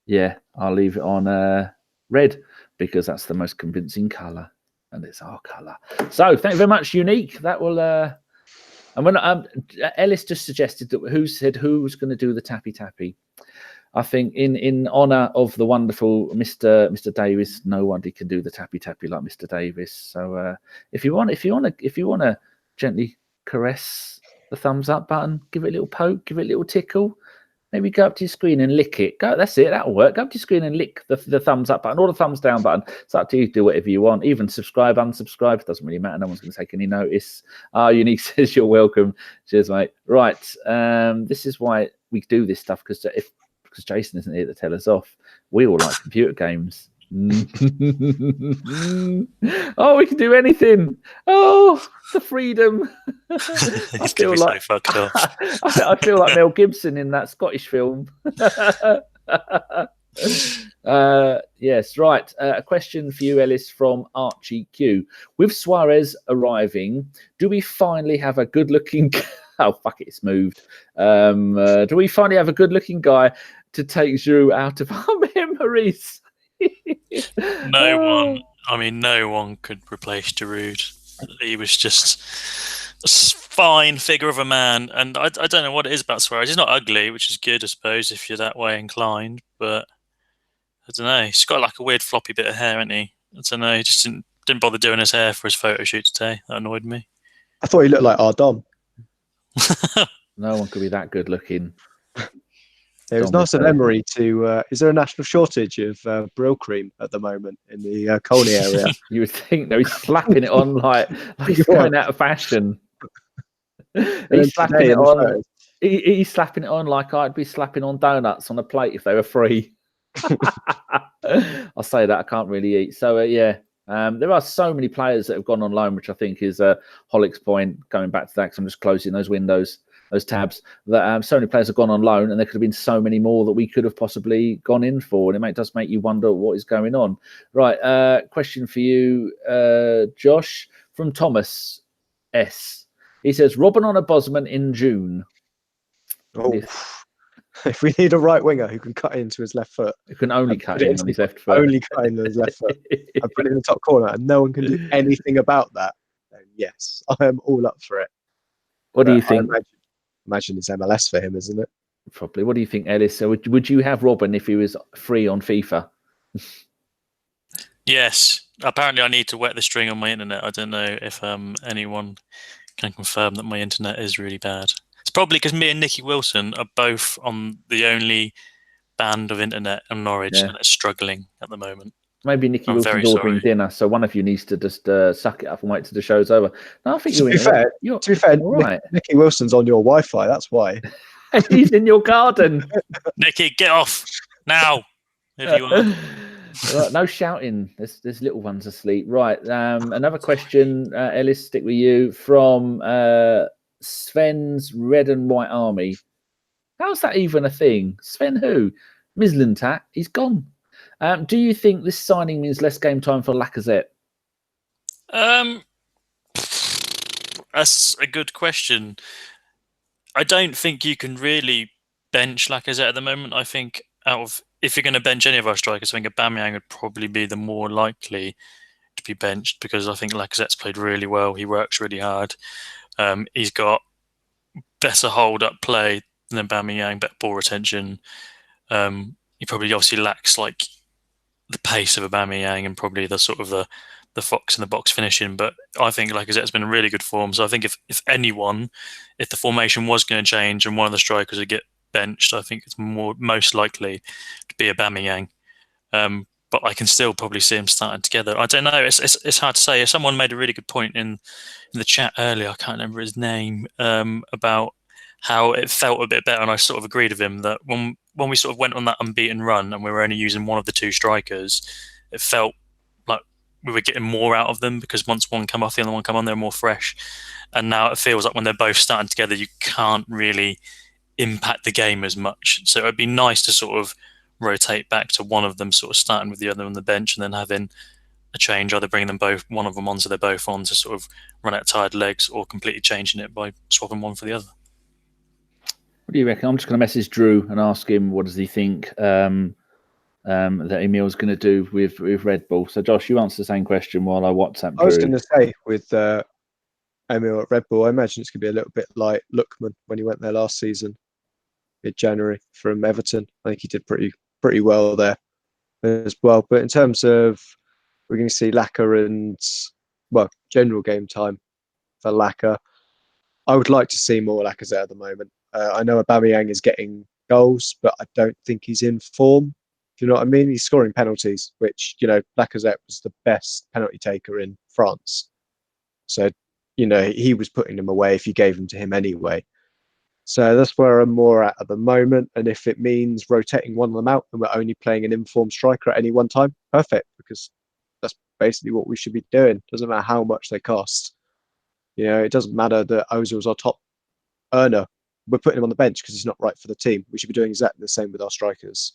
Speaker 1: yeah, I'll leave it on red because that's the most convincing colour. And it's our colour. So, thank you very much, Unique. That will... and when Ellis just suggested that who's going to do the tappy? I think in honour of the wonderful Mr. Davis, nobody can do the tappy like Mr. Davis. So if you want to gently caress the thumbs up button, give it a little poke, give it a little tickle, maybe go up to your screen and lick it. That's it. That'll work. Go up to your screen and lick the thumbs up button or the thumbs down button. It's up to you. Do whatever you want. Even subscribe, unsubscribe. It doesn't really matter. No one's going to take any notice. Unique says you're welcome. Cheers, mate. Right. This is why we do this stuff because Jason isn't here to tell us off. We all like computer games. Oh, we can do anything. Oh, the freedom. I feel like
Speaker 3: so fucked up.
Speaker 1: I feel like Mel Gibson in that Scottish film. Yes, right. A question for you, Ellis, from Archie Q. With Suarez arriving, do we finally have a good-looking... Oh, fuck it, it's moved. Do we finally have a good-looking guy to take Giroud out of our memories?
Speaker 3: No one could replace Giroud. He was just a fine figure of a man, and I don't know what it is about Suarez. He's not ugly, which is good, I suppose, if you're that way inclined. But I don't know. He's got like a weird floppy bit of hair, hasn't he? I don't know. He just didn't bother doing his hair for his photo shoot today. That annoyed me.
Speaker 2: I thought he looked like our Dom.
Speaker 1: No one could be that good looking.
Speaker 2: It was nice of Emery to... is there a national shortage of Brill cream at the moment in the Colney area?
Speaker 1: You would think, no, he's slapping it on like he's going out of fashion. He's slapping it on. He's slapping it on like I'd be slapping on donuts on a plate if they were free. I'll say that I can't really eat. So, yeah. There are so many players that have gone on loan, which I think is Hollick's point, going back to that, because I'm just closing those windows, those tabs, that so many players have gone on loan, and there could have been so many more that we could have possibly gone in for, and it does make you wonder what is going on. Right, question for you, Josh, from Thomas S. He says, Robin on a Bosman in June.
Speaker 2: Oh. If we need a right winger who can cut into his left foot,
Speaker 1: who can only cut in on his left foot,
Speaker 2: only cut in on his left foot, and put it in the top corner, and no one can do anything about that, then yes, I am all up for it.
Speaker 1: What do you think?
Speaker 2: Imagine it's MLS for him, isn't it?
Speaker 1: Probably. What do you think, Ellis? So would you have Robin if he was free on FIFA?
Speaker 3: Yes. Apparently, I need to wet the string on my internet. I don't know if anyone can confirm that my internet is really bad. It's probably because me and Nicky Wilson are both on the only band of internet in Norwich and it's struggling at the moment.
Speaker 1: Maybe Nicky Wilson's ordering dinner, so one of you needs to just suck it up and wait till the show's over. No, I think
Speaker 2: to be fair,
Speaker 1: right.
Speaker 2: Nicky Wilson's on your Wi-Fi. That's why
Speaker 1: he's in your garden.
Speaker 3: Nicky, get off now if you want.
Speaker 1: Right, no shouting. There's little ones asleep. Right. Another question, Ellis. Stick with you from Sven's Red and White Army. How's that even a thing? Sven who? Mislintat. He's gone. Do you think this signing means less game time for Lacazette?
Speaker 3: That's a good question. I don't think you can really bench Lacazette at the moment. I think if you're going to bench any of our strikers, I think Aubameyang would probably be the more likely to be benched, because I think Lacazette's played really well. He works really hard. He's got better hold-up play than Aubameyang, better ball retention. He probably obviously lacks like the pace of Aubameyang and probably the sort of the fox in the box finishing. But I think Lacazette's been in really good form. So I think if the formation was going to change and one of the strikers would get benched, I think it's most likely to be Aubameyang. But I can still probably see him starting together. I don't know. It's hard to say. Someone made a really good point in the chat earlier. I can't remember his name, about how it felt a bit better, and I sort of agreed with him that when we sort of went on that unbeaten run and we were only using one of the two strikers, it felt like we were getting more out of them, because once one come off, the other one come on, they're more fresh. And now it feels like when they're both starting together, you can't really impact the game as much. So it'd be nice to sort of rotate back to one of them sort of starting with the other on the bench, and then having a change, either bringing them both, one of them on so they're both on to sort of run out tired legs, or completely changing it by swapping one for the other.
Speaker 1: What do you reckon? I'm just going to message Drew and ask him what does he think that Emil's going to do with Red Bull. So Josh, you answer the same question while I WhatsApp Drew.
Speaker 2: I was going to say with Emil at Red Bull, I imagine it's going to be a little bit like Lookman when he went there last season, mid-January, from Everton. I think he did pretty well there as well. But in terms of, we're going to see Laka and, well, general game time for Laka. I would like to see more Lacazette at the moment. I know Aubameyang is getting goals, but I don't think he's in form. If you know what I mean? He's scoring penalties, which, Lacazette was the best penalty taker in France. So, he was putting them away if you gave them to him anyway. So that's where I'm more at the moment. And if it means rotating one of them out and we're only playing an informed striker at any one time, perfect, because that's basically what we should be doing. Doesn't matter how much they cost. It doesn't matter that Ozil's our top earner. We're putting him on the bench because he's not right for the team. We should be doing exactly the same with our strikers.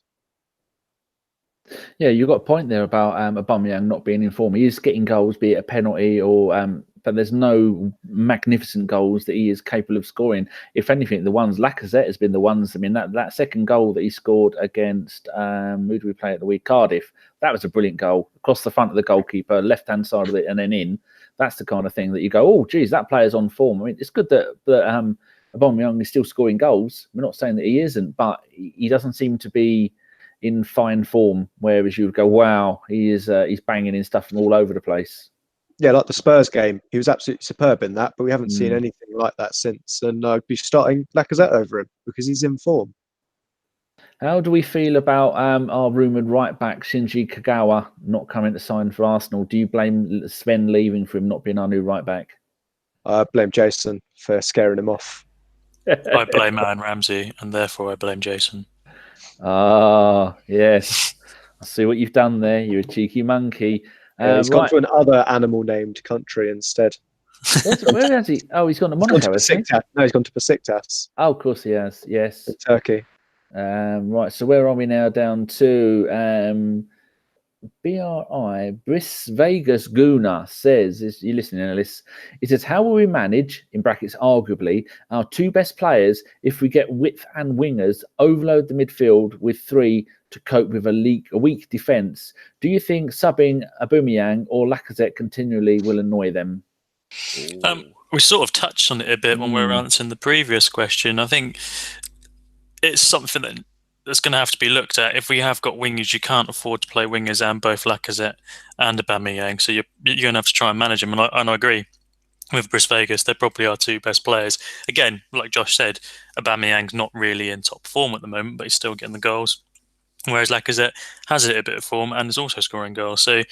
Speaker 1: Yeah, you got a point there about Aubameyang not being in form. He is getting goals, be it a penalty or, but there's no magnificent goals that he is capable of scoring. If anything, the ones Lacazette has been the ones. I mean, that second goal that he scored against who did we play at the week? Cardiff. That was a brilliant goal across the front of the goalkeeper, left hand side of it, and then in. That's the kind of thing that you go, oh, geez, that player's on form. I mean, it's good that Aubameyang is still scoring goals. We're not saying that he isn't, but he doesn't seem to be in fine form. Whereas you would go, wow, he's banging in stuff from all over the place.
Speaker 2: Yeah, like the Spurs game, he was absolutely superb in that, but we haven't seen anything like that since. And I'd be starting Lacazette over him because he's in form.
Speaker 1: How do we feel about our rumoured right back Shinji Kagawa not coming to sign for Arsenal? Do you blame Sven leaving for him not being our new right back?
Speaker 2: I blame Jason for scaring him off.
Speaker 3: I blame Aaron Ramsey, and therefore I blame Jason.
Speaker 1: Ah, yes. I see what you've done there. You're a cheeky monkey.
Speaker 2: He's gone to another animal-named country instead.
Speaker 1: Where has he? Oh, he's gone to Monaco, hasn't he?
Speaker 2: No, he's gone to Besiktas.
Speaker 1: Oh, of course he has. Yes.
Speaker 2: In Turkey.
Speaker 1: Right. So where are we now? Down to BRI. Briss Vegas Guna says, you're listening, Alice. He says, how will we manage, in brackets, arguably, our two best players if we get width and wingers, overload the midfield with three to cope with a weak defence? Do you think subbing Aubameyang or Lacazette continually will annoy them?
Speaker 3: We sort of touched on it a bit when we were answering the previous question. I think it's something that's going to have to be looked at. If we have got wingers, you can't afford to play wingers and both Lacazette and Aubameyang, so you're going to have to try and manage them. And I agree with Briss Vegas, they're probably our two best players. Again, like Josh said, Aubameyang's not really in top form at the moment, but he's still getting the goals. Whereas Lacazette has a bit of form and is also scoring goals. So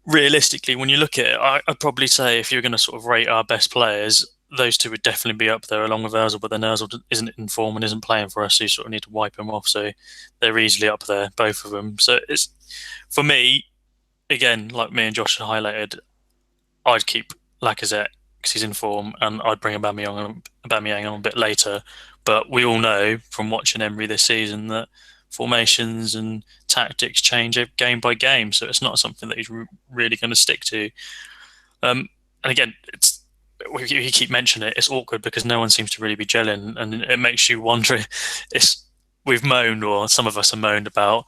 Speaker 3: realistically, when you look at it, I'd probably say if you're going to sort of rate our best players, those two would definitely be up there along with Ozil, but then Ozil isn't in form and isn't playing for us, so you sort of need to wipe him off. So they're easily up there, both of them. So it's, for me, again, like me and Josh highlighted, I'd keep Lacazette because he's in form, and I'd bring Aubameyang on a bit later. But we all know from watching Emery this season that formations and tactics change game by game, so it's not something that he's really going to stick to. And again, you keep mentioning it, it's awkward because no one seems to really be gelling, and it makes you wonder. We've moaned, or some of us have moaned about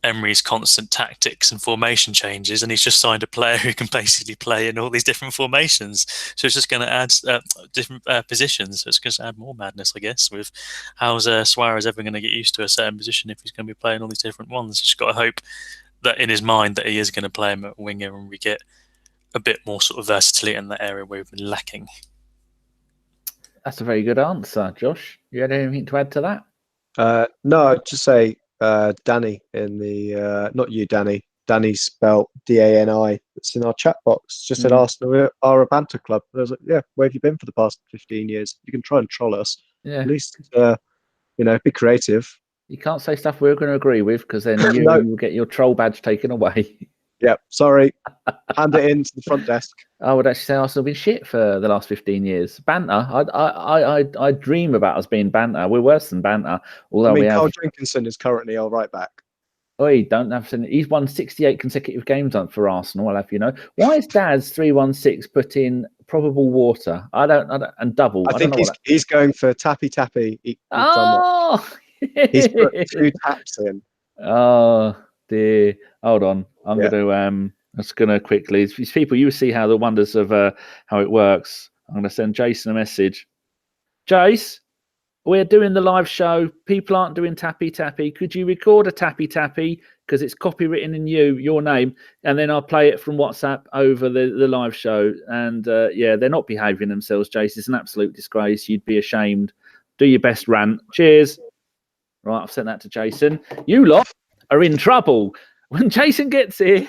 Speaker 3: Emery's constant tactics and formation changes, and he's just signed a player who can basically play in all these different formations. So it's just going to add different positions. So it's going to add more madness, I guess, with how's Suarez ever going to get used to a certain position if he's going to be playing all these different ones. Just got to hope that in his mind that he is going to play him at winger and we get a bit more sort of versatility in that area where we've been lacking. That's
Speaker 1: a very good answer, Josh. You had anything to add to
Speaker 2: that? No, I'd just say Danny in the not you, Danny spelt DANI. It's in our chat box. Just said Arsenal are a banter club. And I was like, yeah, where have you been for the past 15 years? You can try and troll us.
Speaker 1: Yeah.
Speaker 2: At least be creative.
Speaker 1: You can't say stuff we're going to agree with, because then you will get your troll badge taken away.
Speaker 2: Yeah, sorry. Hand it in to the front desk.
Speaker 1: I would actually say Arsenal have been shit for the last 15 years. Banter. I dream about us being banter. We're worse than banter. Although
Speaker 2: Carl Jenkinson is currently our right back.
Speaker 1: Oh, he don't have to. He's won 68 consecutive games for Arsenal. I'll have you know. Why is Dad's 316 put in probable water? I don't and double.
Speaker 2: I think he's going for tappy. He's put 2 taps in.
Speaker 1: Oh dear. Hold on. I'm just gonna quickly. These people, you see how the wonders of how it works. I'm gonna send Jason a message. Jace, we're doing the live show. People aren't doing tappy. Could you record a tappy? Because it's copywritten in your name, and then I'll play it from WhatsApp over the live show. And they're not behaving themselves, Jace. It's an absolute disgrace. You'd be ashamed. Do your best, rant. Cheers. Right, I've sent that to Jason. You lot are in trouble when Jason gets here.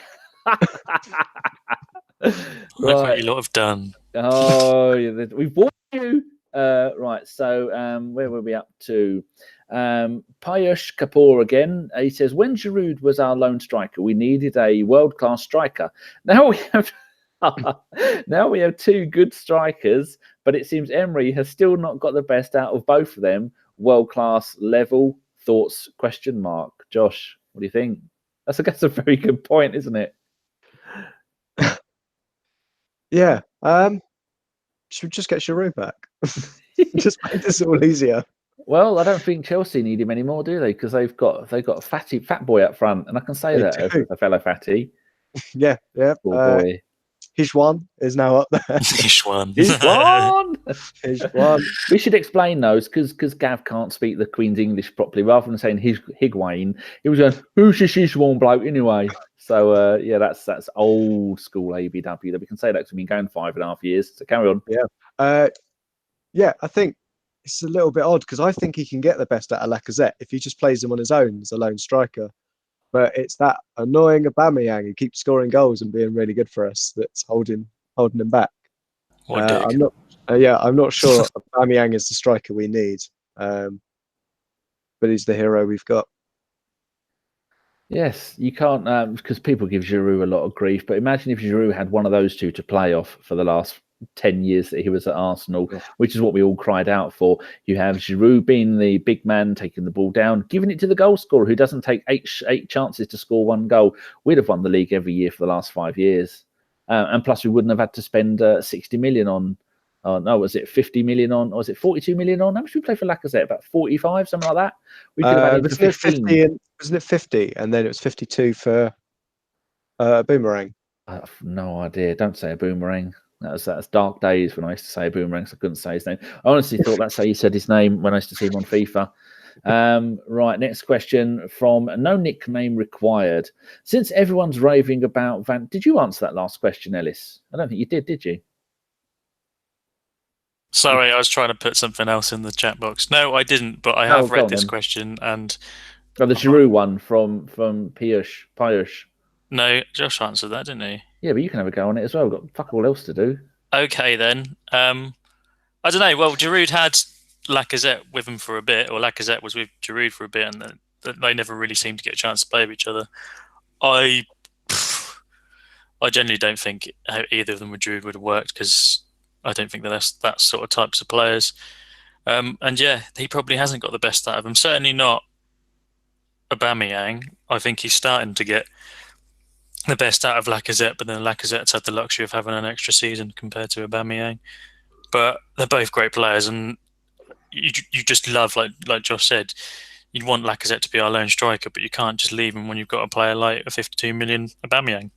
Speaker 3: What you lot have done.
Speaker 1: Oh, we've warned you. Right, so where were we up to? Payush Kapoor again. He says, when Giroud was our lone striker, we needed a world-class striker. Now we have 2 good strikers, but it seems Emery has still not got the best out of both of them. World-class level. Thoughts? ? Josh, what do you think? That's a very good point, isn't it?
Speaker 2: Yeah. Should we just get Giroud back? Just make this all easier.
Speaker 1: Well, I don't think Chelsea need him anymore, do they? Because they've got a fat boy up front, and I can say that as a fellow fatty.
Speaker 2: Yeah.
Speaker 1: Poor boy.
Speaker 2: Hishwan is now up there.
Speaker 3: Hishwan.
Speaker 1: We should explain those because Gav can't speak the Queen's English properly. Rather than saying Higuain, he was going, "Who's this Hishwan bloke anyway?" So that's old school ABW. That we can say that because we've been going 5.5 years. So carry on.
Speaker 2: Yeah. I think it's a little bit odd because I think he can get the best out of Lacazette if he just plays him on his own as a lone striker. But it's that annoying Aubameyang who keeps scoring goals and being really good for us that's holding him back. I'm not sure Aubameyang is the striker we need, but he's the hero we've got.
Speaker 1: Yes, you can't because people give Giroud a lot of grief. But imagine if Giroud had one of those 2 to play off for the last 10 years that he was at Arsenal, which is what we all cried out for. You have Giroud being the big man, taking the ball down, giving it to the goal scorer who doesn't take eight chances to score 1 goal. We'd have won the league every year for the last 5 years. And plus we wouldn't have had to spend 60 million on, was it 50 million on, or was it 42 million on? How much did we play for Lacazette? About 45, something like that? We could have had
Speaker 2: wasn't it 50 and then it was 52 for Boomerang?
Speaker 1: I have no idea. Don't say a Boomerang. That's dark days when I used to say Boomerang, so I couldn't say his name. I honestly thought that's how you said his name when I used to see him on FIFA. Right, next question from no nickname required. Since everyone's raving about did you answer that last question, Ellis? I don't think you did you?
Speaker 3: Sorry, I was trying to put something else in the chat box. No, I didn't, but I have read this question and
Speaker 1: the Giroud one from Payush.
Speaker 3: No, Josh answered that, didn't he?
Speaker 1: Yeah, but you can have a go on it as well. We've got fuck all else to do.
Speaker 3: Okay, then. I don't know. Well, Giroud had Lacazette with him for a bit, or Lacazette was with Giroud for a bit, and they never really seemed to get a chance to play with each other. I generally don't think either of them with Giroud would have worked because I don't think that's that sort of types of players. And yeah, he probably hasn't got the best out of him. Certainly not Aubameyang. I think he's starting to get the best out of Lacazette, but then Lacazette's had the luxury of having an extra season compared to Aubameyang. But they're both great players, and you just love, like Josh said, you'd want Lacazette to be our lone striker, but you can't just leave him when you've got a player like a 52 million Aubameyang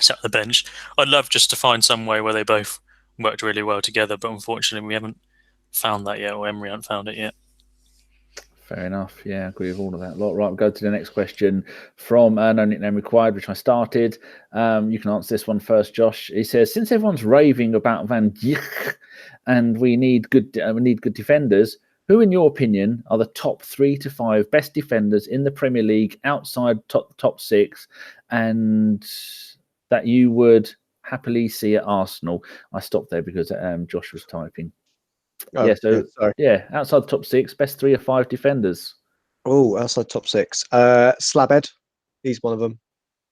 Speaker 3: sat on the bench. I'd love just to find some way where they both worked really well together, but unfortunately we haven't found that yet, or Emery hasn't found it yet.
Speaker 1: Fair enough. Yeah, I agree with all of that. Right, we'll go to the next question from No Nickname Required, which I started. You can answer this one first, Josh. He says, since everyone's raving about Van Dijk and we need good defenders, who, in your opinion, are the top 3 to 5 best defenders in the Premier League outside top 6, and that you would happily see at Arsenal? I stopped there because Josh was typing.
Speaker 2: Oh,
Speaker 1: outside the top 6, best 3 or 5 defenders.
Speaker 2: Oh, outside top 6. Slabhead, he's one of them.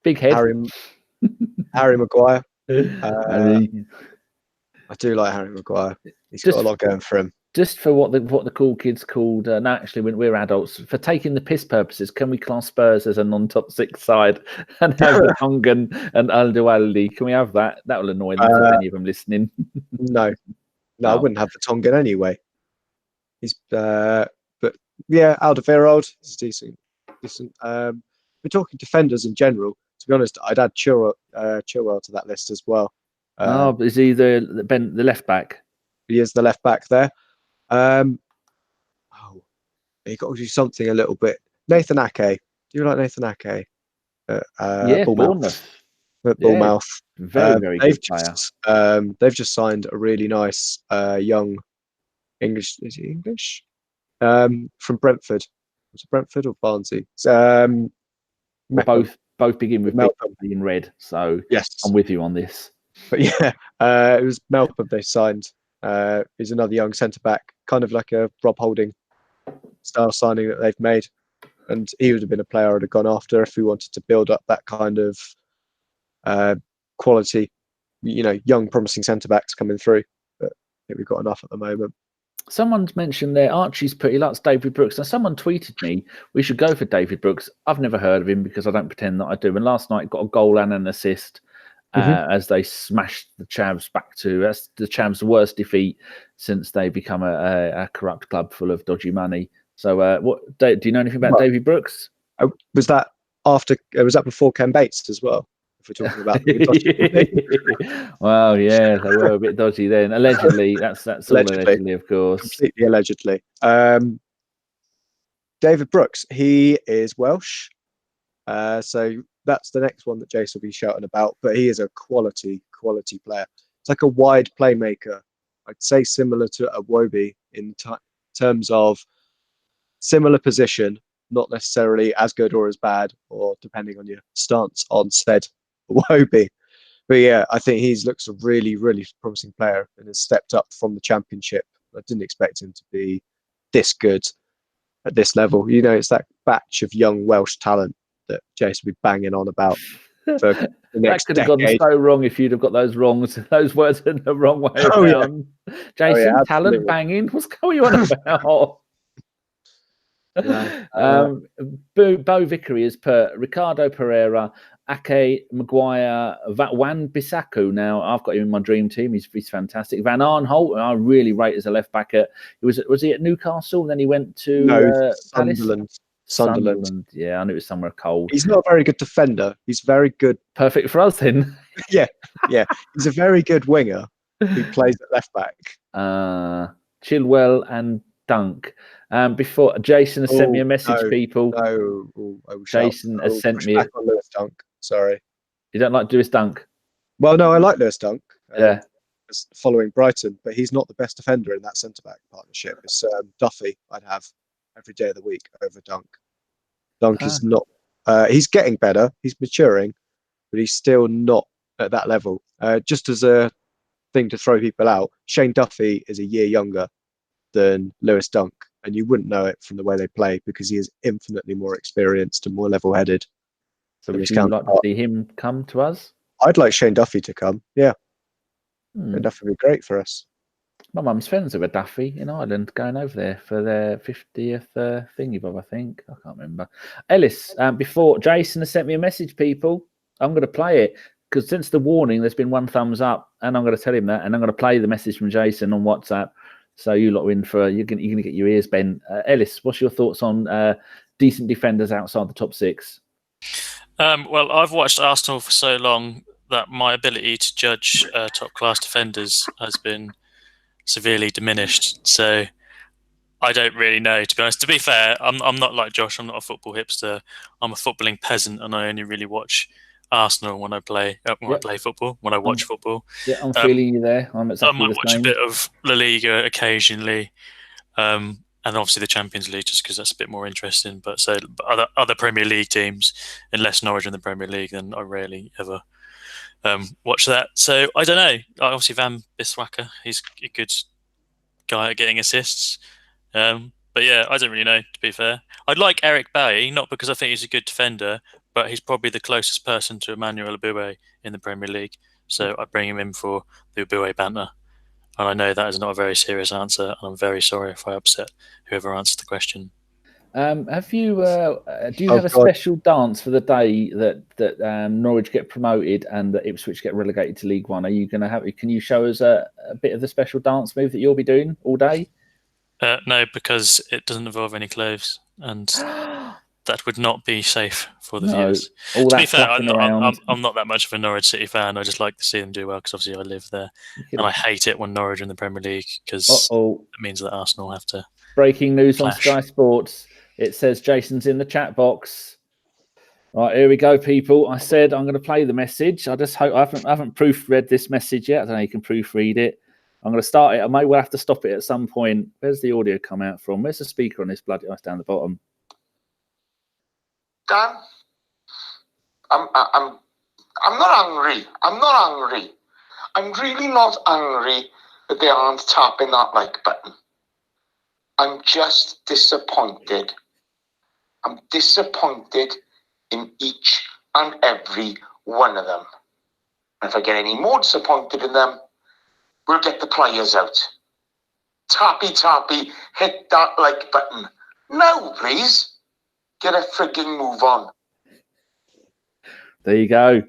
Speaker 1: Big head.
Speaker 2: Harry Maguire. I do like Harry Maguire. He's got a lot going for him.
Speaker 1: Just for what the cool kids called, no, actually, when we're adults, for taking the piss purposes, can we class Spurs as a non-top 6 side and have the Tongan and Aldi? Can we have that? That will annoy them if any of them listening.
Speaker 2: No, I wouldn't have the Tongan anyway. He's, but yeah, Alderweireld is decent. We're talking defenders in general. To be honest, I'd add Chilwell to that list as well.
Speaker 1: Is he the left back?
Speaker 2: He is the left back there. He got to do something a little bit. Nathan Ake. Do you like Nathan Ake?
Speaker 1: Yeah, Bournemouth.
Speaker 2: Bournemouth.
Speaker 1: Very good player.
Speaker 2: They've just signed a really nice young English. Is he English? From Brentford. Was it Brentford or Barnsley?
Speaker 1: Both begin with B in red. So
Speaker 2: yes,
Speaker 1: I'm with you on this.
Speaker 2: But yeah, it was Melbourne they signed. He's another young centre back, kind of like a Rob Holding style signing that they've made, and he would have been a player I'd have gone after if we wanted to build up that kind of quality, young promising centre backs coming through. But I think we've got enough at the moment.
Speaker 1: Someone's mentioned there Archie's he likes David Brooks. Now someone tweeted me we should go for David Brooks. I've never heard of him because I don't pretend that I do. And last night got a goal and an assist as they smashed the Chavs back to that's the Chavs' worst defeat since they become a corrupt club full of dodgy money. So do you know anything about David Brooks?
Speaker 2: Was that before Ken Bates as well? If we're talking about
Speaker 1: well, yeah, they were a bit dodgy then. Allegedly, that's allegedly. All allegedly, of course.
Speaker 2: Completely allegedly. David Brooks, he is Welsh, so that's the next one that Jace will be shouting about. But he is a quality player. It's like a wide playmaker. I'd say similar to Iwobi in terms of similar position, not necessarily as good or as bad, or depending on your stance on said Iwobi. But yeah, I think he looks a really promising player and has stepped up from the Championship. I didn't expect him to be this good at this level. It's that batch of young Welsh talent that Jason will be banging on about for the next
Speaker 1: that could have
Speaker 2: decade.
Speaker 1: gone so wrong if you'd have got those words in the wrong way around. Yeah. Jason, talent banging? What's going on about? Bo Vickery has put Ricardo Pereira, Ake, Maguire, Wan Bissaka. Now I've got him in my dream team. He's fantastic. Van Arnholt, I really rate as a left back. Was he at Newcastle? And then he went to Sunderland. Yeah, I knew it was somewhere cold.
Speaker 2: He's not a very good defender. He's very good.
Speaker 1: Perfect for us then.
Speaker 2: yeah. He's a very good winger who plays at left back.
Speaker 1: Chilwell and Dunk. Before Jason has sent me a message, people. Jason has sent me.
Speaker 2: On Lewis Dunk. Sorry,
Speaker 1: you don't like Lewis Dunk?
Speaker 2: Well, no, I like Lewis Dunk.
Speaker 1: Yeah,
Speaker 2: following Brighton, but he's not the best defender in that centre back partnership. It's Duffy. I'd have every day of the week over Dunk. Dunk is not. He's getting better. He's maturing, but he's still not at that level. Just as a thing to throw people out, Shane Duffy is a year younger than Lewis Dunk, and you wouldn't know it from the way they play because he is infinitely more experienced and more level-headed.
Speaker 1: So would you like to see him come to us?
Speaker 2: I'd like Shane Duffy to come. Yeah, Duffy would be great for us.
Speaker 1: My mum's friends with a Duffy in Ireland going over there for their 50th thingy bob, I think. I can't remember. Ellis, before Jason has sent me a message, people. I'm going to play it because since the warning, there's been one thumbs up, and I'm going to tell him that, and I'm going to play the message from Jason on WhatsApp. So you lot are in for you're going to get your ears bent. Ellis, what's your thoughts on decent defenders outside the top 6?
Speaker 3: Well, I've watched Arsenal for so long that my ability to judge top-class defenders has been severely diminished. So I don't really know, to be honest. To be fair, I'm not like Josh. I'm not a football hipster. I'm a footballing peasant, and I only really watch Arsenal when I play football, when I watch football.
Speaker 1: Yeah, I'm feeling you there. I'm exactly
Speaker 3: I might watch a bit of La Liga occasionally. And obviously the Champions League, just because that's a bit more interesting. But so other Premier League teams, unless Norwich are in the Premier League, then I rarely ever watch that. So I don't know. Obviously Van Bissaka, he's a good guy at getting assists. But yeah, I don't really know, to be fair. I'd like Eric Bailly, not because I think he's a good defender, but he's probably the closest person to Emmanuel Aboué in the Premier League. So I bring him in for the Aboué banter. And I know that is not a very serious answer, and I'm very sorry if I upset whoever answered the question.
Speaker 1: Have you? Do you have a special dance for the day that Norwich get promoted and that Ipswich get relegated to League One? Are you going to have? Can you show us a bit of the special dance move that you'll be doing all day?
Speaker 3: No, because it doesn't involve any clothes, and that would not be safe for the viewers. To be fair, I'm not that much of a Norwich City fan. I just like to see them do well because obviously I live there, and I hate it when Norwich are in the Premier League because it means that Arsenal have to.
Speaker 1: Breaking news
Speaker 3: clash.
Speaker 1: On Sky Sports. It says Jason's in the chat box. Right, here we go, people. I said I'm going to play the message. I just hope I haven't proofread this message yet. I don't know if you can proofread it. I'm going to start it. I may well have to stop it at some point. Where's the audio come out from? Where's the speaker on this bloody? Oh, it's down the bottom.
Speaker 4: Dan, I'm not angry. I'm not angry. I'm really not angry that they aren't tapping that like button. I'm just disappointed. I'm disappointed in each and every one of them. And if I get any more disappointed in them, we'll get the players out. Tappy, hit that like button. No, please. Get a frigging move on.
Speaker 1: There you go.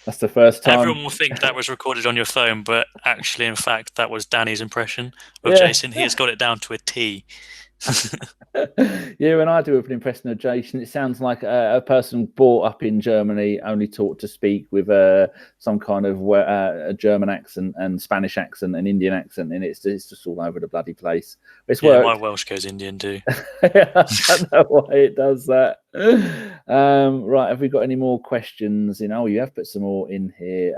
Speaker 1: That's the first time.
Speaker 3: Everyone will think that was recorded on your phone, but actually, in fact, that was Danny's impression of Jason. He has got it down to a T.
Speaker 1: Yeah, when I do an impression of Jason, it sounds like a person brought up in Germany, only taught to speak with some kind of a German accent and Spanish accent and Indian accent, and it's just all over the bloody place. It's worked.
Speaker 3: My Welsh goes Indian too.
Speaker 1: I don't know why it does that. Right, have we got any more questions in? Oh, you have put some more in here.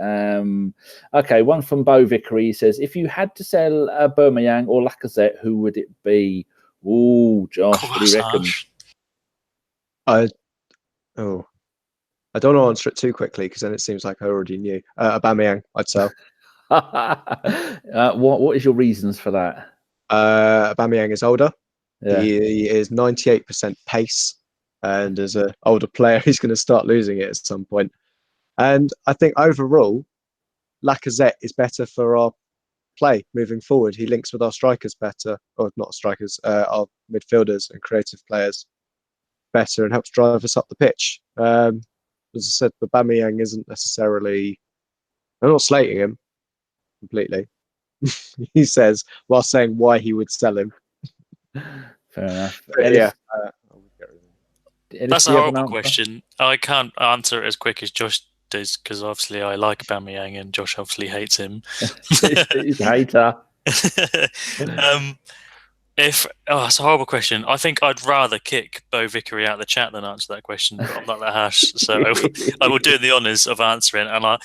Speaker 1: Okay, one from Bo Vickery. He says, if you had to sell Aubameyang or Lacazette, who would it be? Oh, Josh, what do you reckon?
Speaker 2: I don't want to answer it too quickly because then it seems like I already knew. Aubameyang, I'd sell.
Speaker 1: What is your reasons for that?
Speaker 2: Aubameyang is older. Yeah. He is 98% pace, and as an older player, he's going to start losing it at some point. And I think overall, Lacazette is better for our play moving forward. He links with our strikers better, or not strikers, our midfielders and creative players better, and helps drive us up the pitch. As I said, Aubameyang isn't necessarily. I'm not slating him completely. He says while saying why he would sell him.
Speaker 1: Fair enough.
Speaker 2: Yeah.
Speaker 3: That's a horrible question. I can't answer it as quick as Josh does because obviously I like Aubameyang and Josh obviously hates him.
Speaker 1: He's a hater.
Speaker 3: It's a horrible question. I think I'd rather kick Bo Vickery out of the chat than answer that question, but I'm not that harsh, so I will do the honours of answering. And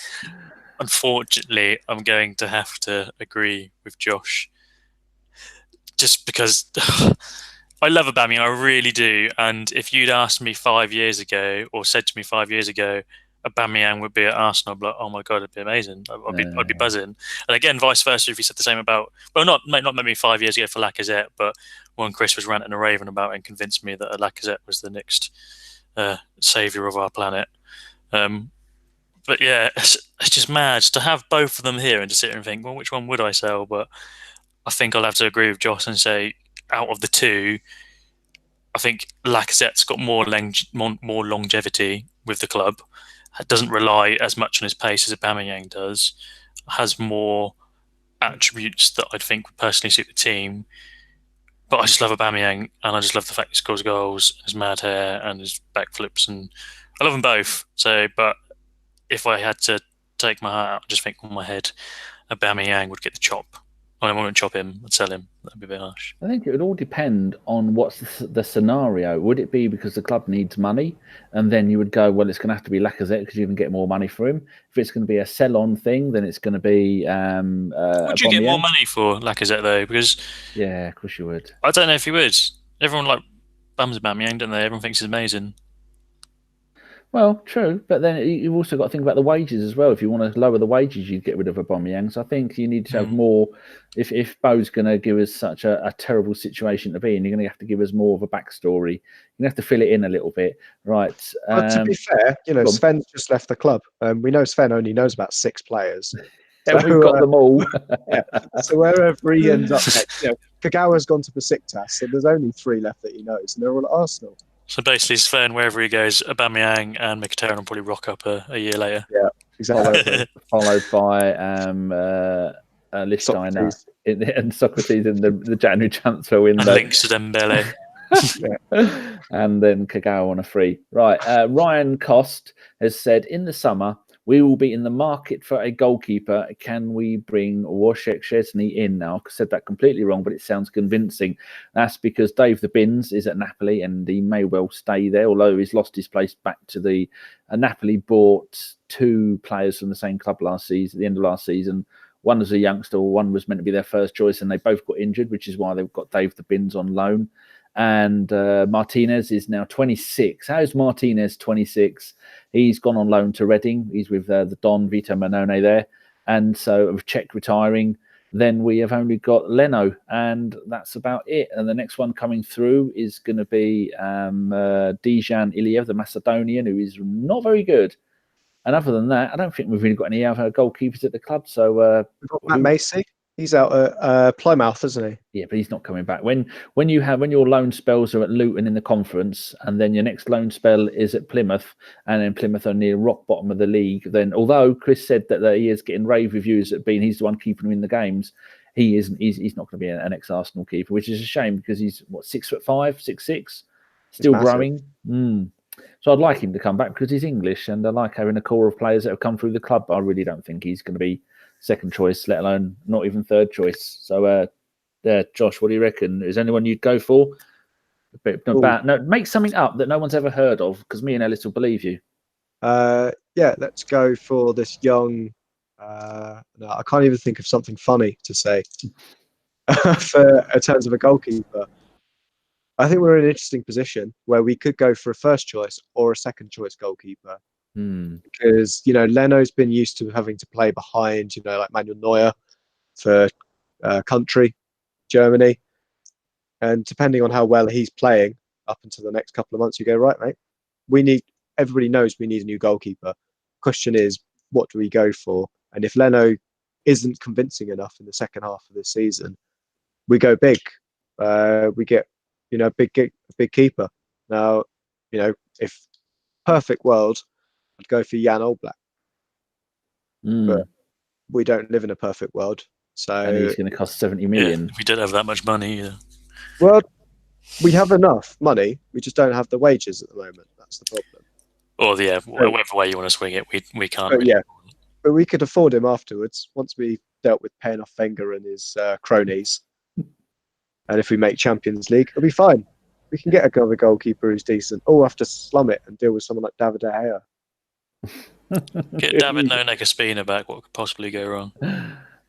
Speaker 3: unfortunately, I'm going to have to agree with Josh, just because I love Aubameyang, I really do. And if you'd asked me 5 years ago, or said to me 5 years ago, Aubameyang would be at Arsenal, I'd be like, oh my god, it'd be amazing. I'd be buzzing. And again, vice versa, if you said the same about, well, not maybe 5 years ago for Lacazette, but when Chris was ranting and raving about it and convinced me that Lacazette was the next saviour of our planet. But yeah, it's just mad to have both of them here and to sit here and think, well, which one would I sell? But I think I'll have to agree with Josh and say, out of the two, I think Lacazette's got more longevity with the club. Doesn't rely as much on his pace as Aubameyang does. Has more attributes that I think would personally suit the team. But I just love Aubameyang, and I just love the fact he scores goals, his mad hair, and his backflips, and I love them both. So, but if I had to take my heart out, I just think on my head, Aubameyang would get the chop. I wouldn't chop him, I'd sell him. That'd be a bit harsh.
Speaker 1: I think it would all depend on what's the scenario. Would it be because the club needs money, and then you would go, well, it's going to have to be Lacazette because you can get more money for him. If it's going to be a sell-on thing, then it's going to be.
Speaker 3: Would you get more money for Lacazette though? Because
Speaker 1: yeah, of course you would.
Speaker 3: I don't know if you would. Everyone bums Aubameyang, don't they? Everyone thinks he's amazing.
Speaker 1: Well, true, but then you've also got to think about the wages as well. If you want to lower the wages, you'd get rid of Aubameyang. So I think you need to have more. If Bo's going to give us such a terrible situation to be in, you're going to have to give us more of a backstory. You have to fill it in a little bit, right?
Speaker 2: To be fair, Sven's just left the club. We know Sven only knows about 6 players.
Speaker 1: Yeah, we've got them all.
Speaker 2: Yeah. So wherever he ends up next, Kagawa's gone to Besiktas, so there's only 3 left that he knows, and they're all at Arsenal.
Speaker 3: So basically, it's fair, and wherever he goes, Aubameyang and Mkhitaryan will probably rock up a year later.
Speaker 2: Yeah, exactly.
Speaker 1: Followed by Lichtsteiner and Socrates in the January transfer window.
Speaker 3: And links to Dembele.
Speaker 1: And then Kagawa on a free. Right. Ryan Cost has said, in the summer, we will be in the market for a goalkeeper. Can we bring Wojciech Szczesny in now? I said that completely wrong, but it sounds convincing. That's because Dave the Bins is at Napoli and he may well stay there, although he's lost his place back to the Napoli bought 2 players from the same club last season, at the end of last season. One was a youngster, one was meant to be their first choice, and they both got injured, which is why they've got Dave the Bins on loan. And Martinez is now 26. How's Martinez 26? He's gone on loan to Reading. He's with the Don Vito Manone there. And so of Czech retiring, then we have only got Leno, and that's about it. And the next one coming through is going to be Dejan Iliev, the Macedonian, who is not very good. And other than that, I don't think we've really got any other goalkeepers at the club. So
Speaker 2: we've got Matt Macy. He's out at Plymouth, isn't he?
Speaker 1: Yeah, but he's not coming back. When your loan spells are at Luton in the conference, and then your next loan spell is at Plymouth, and then Plymouth are near rock bottom of the league, then although Chris said that he is getting rave reviews at being he's the one keeping him in the games, he isn't. He's not going to be an ex-Arsenal keeper, which is a shame because he's 6'5", 6'6", still growing. So I'd like him to come back because he's English, and I like having a core of players that have come through the club. But I really don't think he's going to be second choice, let alone not even third choice. So, Josh, what do you reckon? Is anyone you'd go for? No, make something up that no one's ever heard of, because me and Ellis will believe you.
Speaker 2: Yeah, let's go for this young. No, I can't even think of something funny to say in terms of a goalkeeper. I think we're in an interesting position where we could go for a first choice or a second choice goalkeeper. Because Leno's been used to having to play behind like Manuel Neuer for country Germany, and depending on how well he's playing up until the next couple of months, you go, right, mate, everybody knows we need a new goalkeeper. Question is, what do we go for? And if Leno isn't convincing enough in the second half of this season, we go big. We get a big keeper. Now, if perfect world, I'd go for Jan Oblak. But we don't live in a perfect world. So
Speaker 1: and he's going to cost 70 million.
Speaker 3: We don't have that much money either.
Speaker 2: Well, we have enough money. We just don't have the wages at the moment. That's the problem.
Speaker 3: Or whatever way you want to swing it, we can't.
Speaker 2: But, really. But we could afford him afterwards once we dealt with paying off Wenger and his cronies. And if we make Champions League, it'll be fine. We can get another goalkeeper who's decent. Or we'll have to slum it and deal with someone like David De Gea.
Speaker 3: Get David Ospina back. What could possibly go wrong?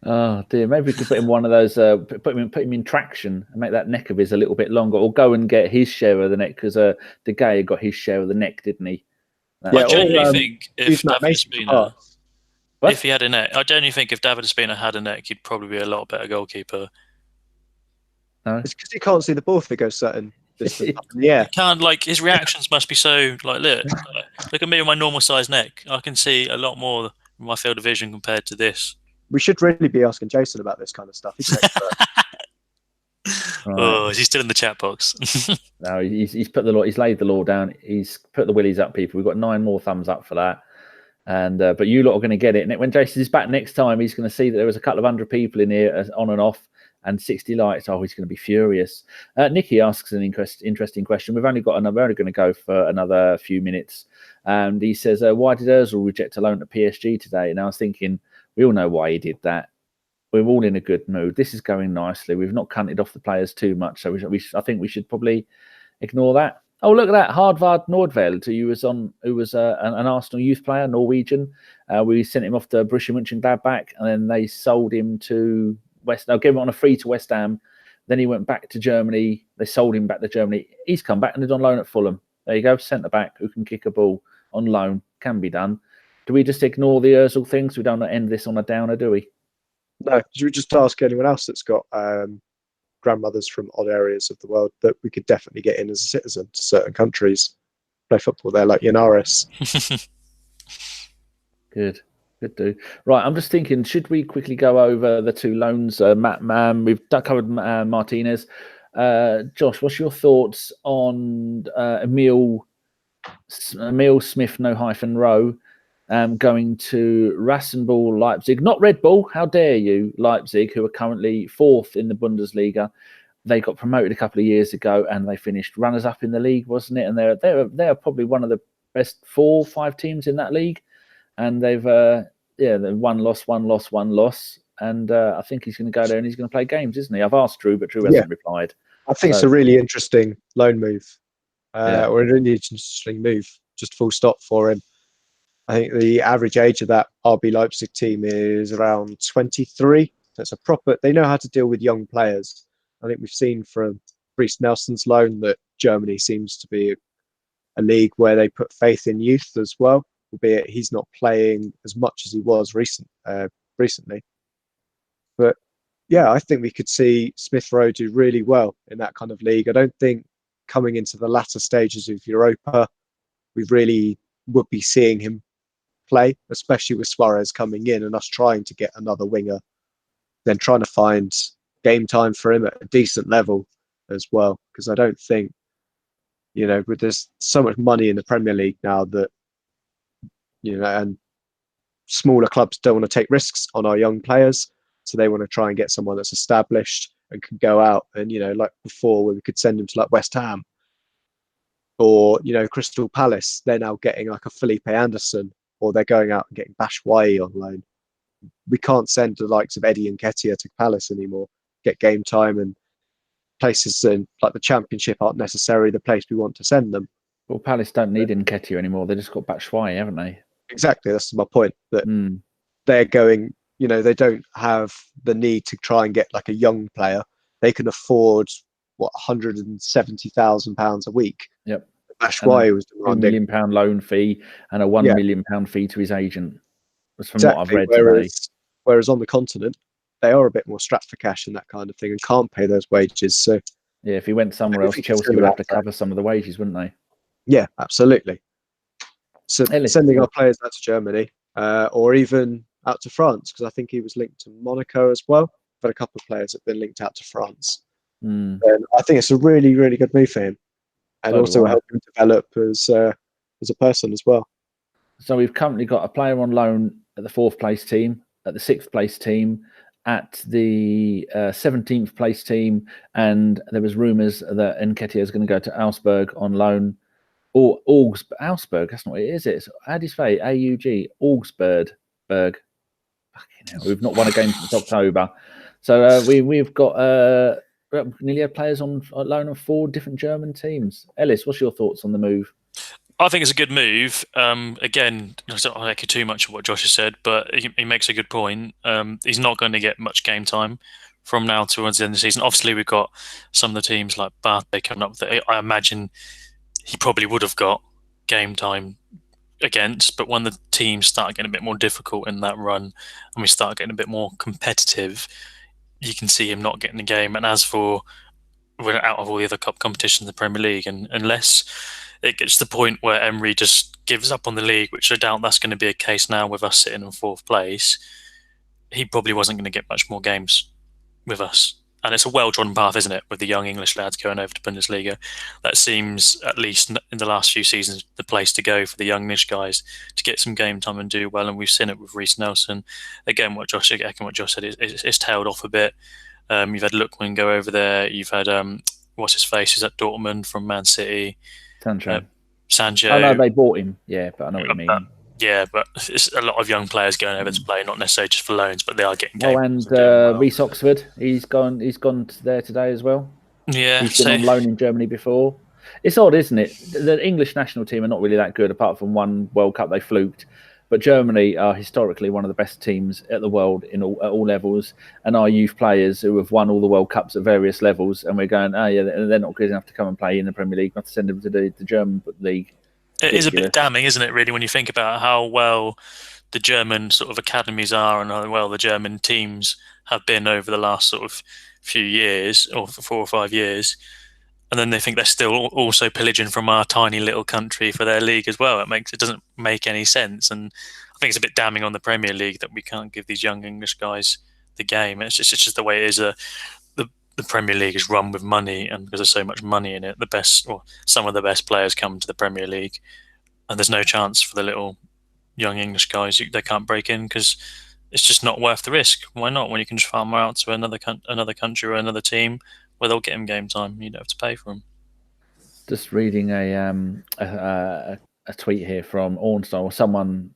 Speaker 1: Oh dear, maybe we could put him one of those. Put him in traction and make that neck of his a little bit longer, or go and get his share of the neck because De Gea got his share of the neck, didn't he?
Speaker 3: I genuinely think if David Ospina, if he had a neck, I genuinely think if David Ospina had a neck, he'd probably be a lot better goalkeeper.
Speaker 1: No,
Speaker 2: it's because he can't see the ball if it goes certain. Yeah,
Speaker 3: he can't. Like his reactions must be so look at me with my normal sized neck. I can see a lot more in my field of vision compared to this.
Speaker 2: We should really be asking Jason about this kind of stuff. He's
Speaker 1: right.
Speaker 3: Oh, is he still in the chat box?
Speaker 1: No, he's put he's laid the law down. He's put the willies up, people. We've got 9 more thumbs up for that. And but you lot are going to get it. And when Jason is back next time, he's going to see that there was a couple of 100 people in here on and off. And 60 likes. Oh, he's going to be furious. Nikki asks an interesting question. We're only going to go for another few minutes. And he says, "Why did Ozil reject a loan at PSG today?" And I was thinking, we all know why he did that. We're all in a good mood. This is going nicely. We've not cunted off the players too much, so I think we should probably ignore that. Oh, look at that, Hardvard Nordveld, who was an Arsenal youth player, Norwegian. We sent him off to Borussia Mönchengladbach, and then they sold him to gave him on a free to West Ham. Then he went back to Germany. They sold him back to Germany. He's come back and is on loan at Fulham. There you go, centre back who can kick a ball on loan. Can be done. Do we just ignore the Ozil things? We don't end this on a downer, do we?
Speaker 2: No, should we just ask anyone else that's got grandmothers from odd areas of the world that we could definitely get in as a citizen to certain countries, play football there, like Yanaris.
Speaker 1: Good. Could do. Right, I'm just thinking, should we quickly go over the two loans? We've covered Martinez. Josh, what's your thoughts on Emil Smith, no hyphen Rowe, going to Rasenball Leipzig? Not Red Bull, how dare you, Leipzig, who are currently 4th in the Bundesliga. They got promoted a couple of years ago and they finished runners-up in the league, wasn't it? And they're probably one of the best 4 or 5 teams in that league. And they've one loss. And I think he's going to go there and he's going to play games, isn't he? I've asked Drew, but Drew hasn't replied.
Speaker 2: I think it's a really interesting loan move, or a really interesting move, just full stop for him. I think the average age of that RB Leipzig team is around 23. That's a proper. They know how to deal with young players. I think we've seen from Reece Nelson's loan that Germany seems to be a league where they put faith in youth as well, albeit he's not playing as much as he was recently. But yeah, I think we could see Smith Rowe do really well in that kind of league. I don't think coming into the latter stages of Europa, we really would be seeing him play, especially with Suarez coming in and us trying to get another winger, then trying to find game time for him at a decent level as well. Because I don't think, there's so much money in the Premier League now that, and smaller clubs don't want to take risks on our young players. So they want to try and get someone that's established and can go out and, like before where we could send him to like West Ham or, Crystal Palace, they're now getting like a Felipe Anderson, or they're going out and getting Batshuayi on loan. We can't send the likes of Eddie Nketiah to Palace anymore, get game time, and places in like the Championship aren't necessarily the place we want to send them.
Speaker 1: Well, Palace don't need Nketiah anymore. They just got Batshuayi, haven't they?
Speaker 2: Exactly. That's my point. That they're going, they don't have the need to try and get like a young player. They can afford £170,000 a week.
Speaker 1: Yep.
Speaker 2: Batshuayi was demanding
Speaker 1: £2 million loan fee and a £1 million fee to his agent. That's from what I've read today.
Speaker 2: Whereas on the continent, they are a bit more strapped for cash and that kind of thing, and can't pay those wages. So
Speaker 1: yeah, if he went somewhere else, Chelsea would have to cover some of the wages, wouldn't they?
Speaker 2: Yeah, absolutely. So sending our players out to Germany, or even out to France, because I think he was linked to Monaco as well. But a couple of players have been linked out to France. And I think it's a really, really good move for him, and also help him develop as a person as well.
Speaker 1: So we've currently got a player on loan at the 4th place team, at the 6th place team, at the 17th place team, and there was rumours that Nketiah is going to go to Augsburg on loan. Or Augsburg, that's not what it is. It's how do you say AUG? Augsburg. Fucking hell, we've not won a game since October. So we've got nearly had players on loan of 4 different German teams. Ellis, what's your thoughts on the move?
Speaker 3: I think it's a good move. Again, I don't want to echo too much of what Josh has said, but he makes a good point. He's not going to get much game time from now towards the end of the season. Obviously, we've got some of the teams like Bath coming up that I imagine he probably would have got game time against, but when the teams start getting a bit more difficult in that run and we start getting a bit more competitive, you can see him not getting the game. And as for we're out of all the other cup competitions in the Premier League, and unless it gets to the point where Emery just gives up on the league, which I doubt that's going to be a case now with us sitting in 4th place, he probably wasn't going to get much more games with us. And it's a well-trodden path, isn't it, with the young English lads going over to Bundesliga. That seems, at least in the last few seasons, the place to go for the young English guys to get some game time and do well. And we've seen it with Reece Nelson. Again, what Josh said, it's tailed off a bit. You've had Lookman go over there. You've had, what's his face, is at Dortmund from Man City. Sancho.
Speaker 1: Oh, no, they bought him. Yeah, but I know what you mean.
Speaker 3: Yeah, but it's a lot of young players going over to play, not necessarily just for loans, but they are getting games.
Speaker 1: Oh, and Reece Oxford, he's gone there today as well.
Speaker 3: Yeah,
Speaker 1: he's been on loan in Germany before. It's odd, isn't it? The English national team are not really that good, apart from one World Cup they fluked. But Germany are historically one of the best teams at the world at all levels, and our youth players who have won all the World Cups at various levels, and we're going, they're not good enough to come and play in the Premier League, not to send them to the German league.
Speaker 3: It is a bit damning, isn't it, really, when you think about how well the German sort of academies are and how well the German teams have been over the last sort of few years, or 4 or 5 years. and then they think they're still also pillaging from our tiny little country for their league as well. It doesn't make any sense, and I think it's a bit damning on the Premier League that we can't give these young English guys the game. It's just the way it is. The Premier League is run with money, and because there's so much money in it, some of the best players come to the Premier League, and there's no chance for the little young English guys. They can't break in because it's just not worth the risk. Why not? When you can just farm out to another country or another team where they'll get him game time, you don't have to pay for them.
Speaker 1: Just reading a tweet here from Ornstein, or someone.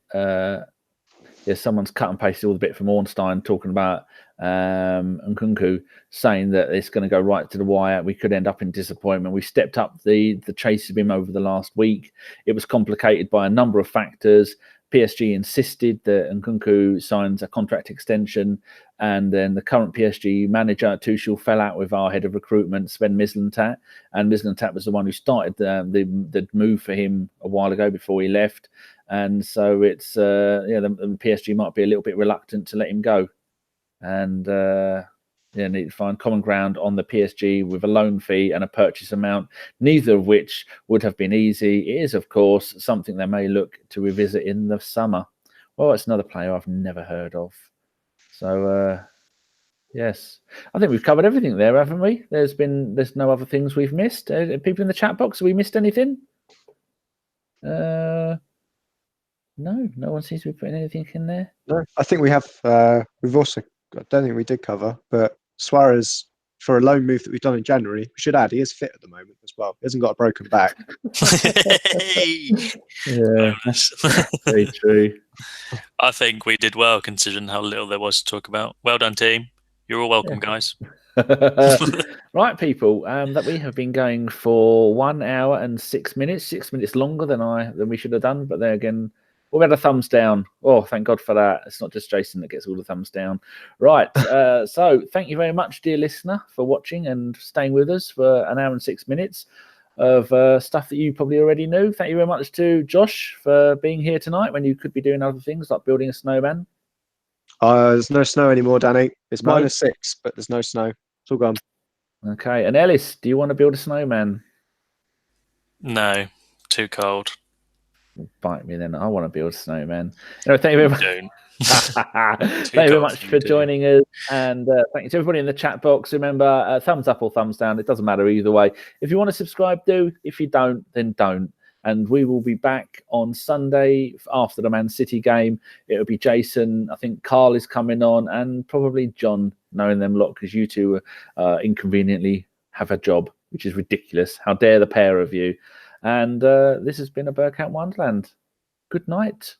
Speaker 1: Someone's cut and pasted all the bit from Ornstein talking about Nkunku, saying that it's going to go right to the wire. We could end up in disappointment. We stepped up the chase of him over the last week. It was complicated by a number of factors. PSG insisted that Nkunku signs a contract extension, and then the current PSG manager, Tuchel, fell out with our head of recruitment, Sven Mislintat, and Mislintat was the one who started the move for him a while ago before he left. And so it's the PSG might be a little bit reluctant to let him go, and need to find common ground on the PSG with a loan fee and a purchase amount, neither of which would have been easy. It is, of course, something they may look to revisit in the summer. Well, it's another player I've never heard of. So yes, I think we've covered everything there, haven't we? There's no other things we've missed. People in the chat box, have we missed anything? No one seems to be putting anything in there.
Speaker 2: No, I think we have. We've also, I don't think we did cover, but Suarez, for a loan move that we've done in January, we should add, he is fit at the moment as well. He hasn't got a broken back.
Speaker 1: Yeah, very true.
Speaker 3: I think we did well considering how little there was to talk about. Well done, team. You're all welcome, guys.
Speaker 1: Right, people, that we have been going for 1 hour and 6 minutes, 6 minutes longer than we should have done, but there again, we've had a thumbs down. Oh, thank God for that. It's not just Jason that gets all the thumbs down. Right. So thank you very much, dear listener, for watching and staying with us for 1 hour and 6 minutes of stuff that you probably already knew. Thank you very much to Josh for being here tonight when you could be doing other things like building a snowman.
Speaker 2: There's no snow anymore, Danny. It's -6, but there's no snow. It's all gone.
Speaker 1: Okay. And Ellis, do you want to build a snowman?
Speaker 3: No, too cold.
Speaker 1: Bite me then. I want to build a snowman. Anyway, thank you very much. Thank you very much for joining us, and thank you to everybody in the chat box. Remember, thumbs up or thumbs down, it doesn't matter either way. If you want to subscribe, do. If you don't, then don't. And we will be back on Sunday after the Man City game. It'll be Jason, I think Carl is coming on, and probably John, knowing them lot, because you two inconveniently have a job, which is ridiculous. How dare the pair of you. And this has been a Bergkamp Wonderland. Good night.